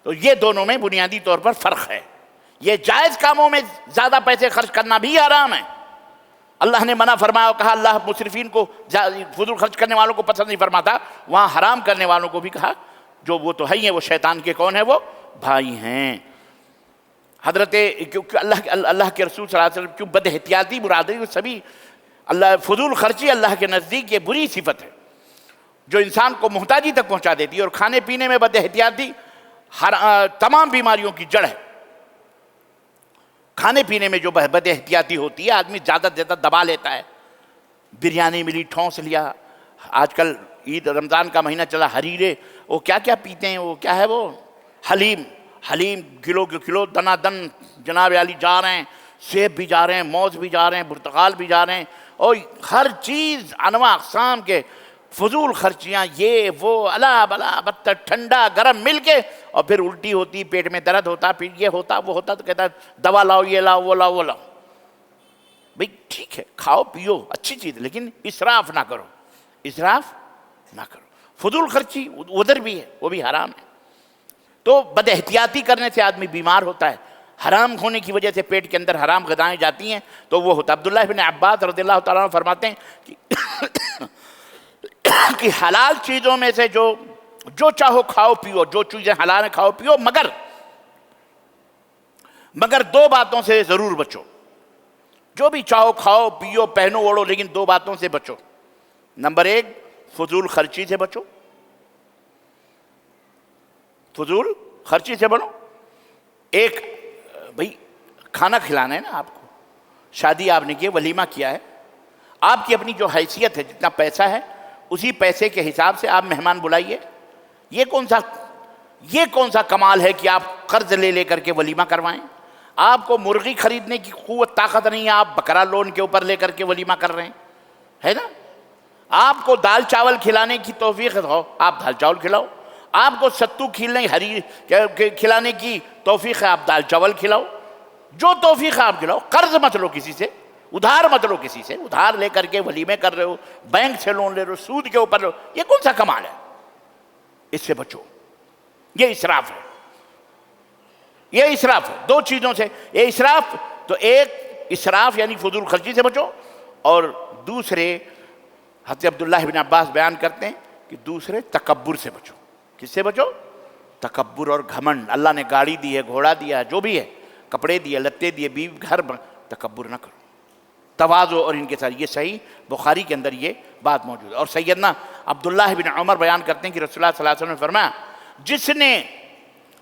تو یہ دونوں میں بنیادی طور پر فرق ہے۔ یہ جائز کاموں میں زیادہ پیسے خرچ کرنا بھی حرام ہے، اللہ نے منع فرمایا اور کہا اللہ مسرفین کو، فضول خرچ کرنے والوں کو پسند نہیں فرماتا، وہاں حرام کرنے والوں کو بھی کہا جو وہ تو ہے ہی ہیں، وہ شیطان کے کون ہیں؟ وہ بھائی ہیں۔ حضرت کیونکہ اللہ کے رسول صلی اللہ علیہ وسلم کیوں بد احتیاطی برادری وہ سبھی اللہ فضول خرچی اللہ کے نزدیک یہ بری صفت ہے جو انسان کو محتاجی تک پہنچا دیتی ہے، اور کھانے پینے میں بد احتیاطی تمام بیماریوں کی جڑ ہے۔ کھانے پینے میں جو بد احتیاطی ہوتی ہے، آدمی زیادہ سے زیادہ دبا لیتا ہے، بریانی ملی ٹھونس لیا، آج کل عید رمضان کا مہینہ چلا، حریرے وہ کیا کیا پیتے ہیں، وہ کیا ہے وہ حلیم کلو کے کلو دنا دن جناب علی جا رہے ہیں، سیب بھی جا رہے ہیں، موز بھی جا رہے ہیں، برتقال بھی جا رہے ہیں، اور ہر چیز انواع اقسام کے فضول خرچیاں، یہ وہ الا بلا بدتر ٹھنڈا گرم مل کے، اور پھر الٹی ہوتی، پیٹ میں درد ہوتا، پھر یہ ہوتا وہ ہوتا، تو کہتا ہے دوا لاؤ، یہ لاؤ، وہ لاؤ، وہ لاؤ۔ بھئی ٹھیک ہے کھاؤ پیو اچھی چیز، لیکن اسراف نہ کرو، اسراف نہ کرو۔ فضول خرچی ادھر بھی ہے، وہ بھی حرام ہے۔ تو بد احتیاطی کرنے سے آدمی بیمار ہوتا ہے، حرام ہونے کی وجہ سے پیٹ کے اندر حرام غذائیں جاتی ہیں تو وہ ہوتا ہے۔ عبداللہ بن عباس رضی اللہ تعالیٰ عنہ فرماتے ہیں کہ حلال چیزوں میں سے جو چاہو کھاؤ پیو، جو چیزیں حلال ہیں کھاؤ پیو، مگر دو باتوں سے ضرور بچو۔ جو بھی چاہو کھاؤ پیو پہنو اوڑو، لیکن دو باتوں سے بچو۔ نمبر ایک، فضول خرچی سے بچو، فضول خرچی سے بڑھو۔ ایک بھئی کھانا کھلانا ہے نا آپ کو، شادی آپ نے کی، ولیمہ کیا ہے، آپ کی اپنی جو حیثیت ہے، جتنا پیسہ ہے اسی پیسے کے حساب سے آپ مہمان بلائیے۔ یہ کون سا کمال ہے کہ آپ قرض لے کر کے ولیمہ کروائیں؟ آپ کو مرغی خریدنے کی قوت طاقت نہیں ہے، آپ بکرا لون کے اوپر لے کر کے ولیمہ کر رہے ہیں، ہے نا؟ آپ کو دال چاول کھلانے کی توفیق ہو، آپ دال چاول کھلاؤ۔ آپ کو ستو کھلانے کی توفیق ہے، آپ دال چاول کھلاؤ۔ جو توفیق ہے آپ کھلاؤ، قرض مت لو کسی سے، ادھار مت لو کسی سے، ادھار لے کر کے ولیمے کر رہے ہو، بینک سے لون لے رہے ہو، سود کے اوپر لو، یہ کون سا کمال ہے؟ اس سے بچو، یہ اسراف ہے، یہ اسراف ہے۔ دو چیزوں سے یہ اسراف، تو ایک اسراف یعنی فضول خرچی سے بچو، اور دوسرے حضرت عبداللہ بن عباس بیان کرتے ہیں کہ دوسرے تکبر سے بچو۔ کس سے بچو؟ تکبر اور گھمنڈ۔ اللہ نے گاڑی دی ہے، گھوڑا دیا ہے، جو بھی ہے، کپڑے دیے، لتے دیے، بیوی گھر، تکبر نہ کرو، تواضع اور ان کے ساتھ۔ یہ صحیح بخاری کے اندر یہ بات موجود ہے۔ اور سیدنا عبداللہ بن عمر بیان کرتے ہیں کہ رسول اللہ صلی اللہ علیہ وسلم نے فرمایا جس نے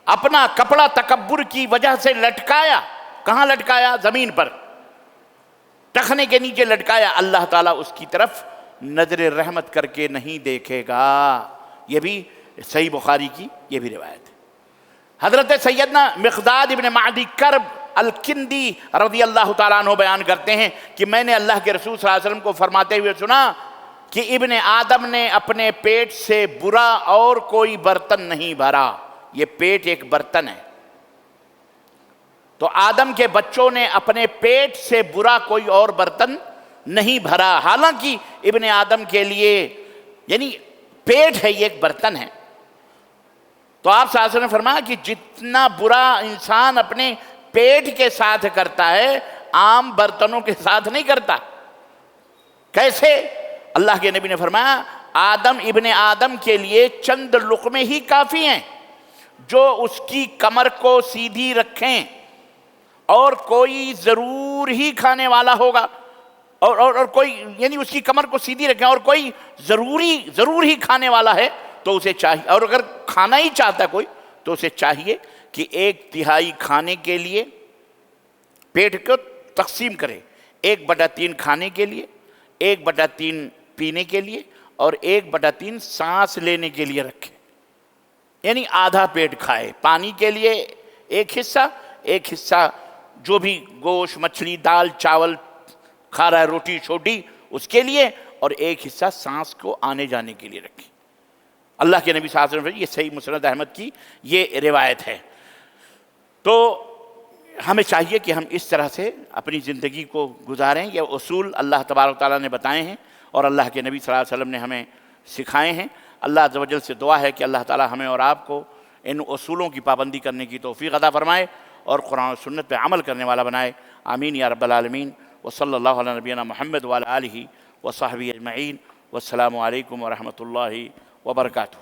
اپنا کپڑا تکبر کی وجہ سے لٹکایا، کہاں لٹکایا؟ زمین پر، ٹخنے کے نیچے لٹکایا، اللہ تعالیٰ اس کی طرف نظر رحمت کر کے نہیں دیکھے گا۔ یہ بھی صحیح بخاری کی یہ بھی روایت ہے۔ حضرت سیدنا مقداد ابن معدی کرب الکندی رضی اللہ تعالیٰ عنہ بیان کرتے ہیں کہ میں نے اللہ کے رسول صلی اللہ علیہ وسلم کو فرماتے ہوئے سنا کہ ابن آدم نے اپنے پیٹ سے برا اور کوئی برتن نہیں بھرا۔ یہ پیٹ ایک برتن ہے، تو آدم کے بچوں نے اپنے پیٹ سے برا کوئی اور برتن نہیں بھرا۔ حالانکہ ابن آدم کے لیے یعنی پیٹ ہے، یہ ایک برتن ہے، تو آپ صلی اللہ علیہ وسلم نے فرمایا کہ جتنا برا انسان اپنے پیٹ کے ساتھ کرتا ہے، عام برتنوں کے ساتھ نہیں کرتا۔ کیسے؟ اللہ کے نبی نے فرمایا آدم ابن آدم کے لیے چند لقمے ہی کافی ہیں، جو اس کی کمر کو سیدھی رکھیں، اور کوئی ضرور ہی کھانے والا ہوگا، اور کوئی یعنی اس کی کمر کو سیدھی رکھیں اور کوئی ضرور ہی کھانے والا ہے تو اسے چاہیے، اور اگر کھانا ہی چاہتا کوئی تو اسے چاہیے کہ 1/3 کھانے کے لیے پیٹ کو تقسیم کرے، 1/3 کھانے کے لیے، 1/3 پینے کے لیے، اور 1/3 سانس لینے کے لیے رکھے، یعنی آدھا پیٹ کھائے۔ پانی کے لیے ایک حصہ جو بھی گوشت مچھلی دال چاول کھا رہا ہے، روٹی چھوٹی، اس کے لیے، اور ایک حصہ سانس کو آنے جانے کے لیے رکھے۔ اللہ کے نبی صلی اللہ علیہ وسلم، یہ صحیح مسند احمد کی یہ روایت ہے۔ تو ہمیں چاہیے کہ ہم اس طرح سے اپنی زندگی کو گزاریں۔ یہ اصول اللہ تبارک و تعالیٰ نے بتائے ہیں اور اللہ کے نبی صلی اللہ علیہ وسلم نے ہمیں سکھائے ہیں۔ اللہ عز و جل سے دعا ہے کہ اللہ تعالیٰ ہمیں اور آپ کو ان اصولوں کی پابندی کرنے کی توفیق عطا فرمائے اور قرآن و سنت پہ عمل کرنے والا بنائے۔ آمین یا رب العالمین۔ وصلی اللہ علی نبینا محمد وعلی آلہ وصحبہ اجمعین۔ والسلام علیکم ورحمۃ اللہ وبرکاتہ۔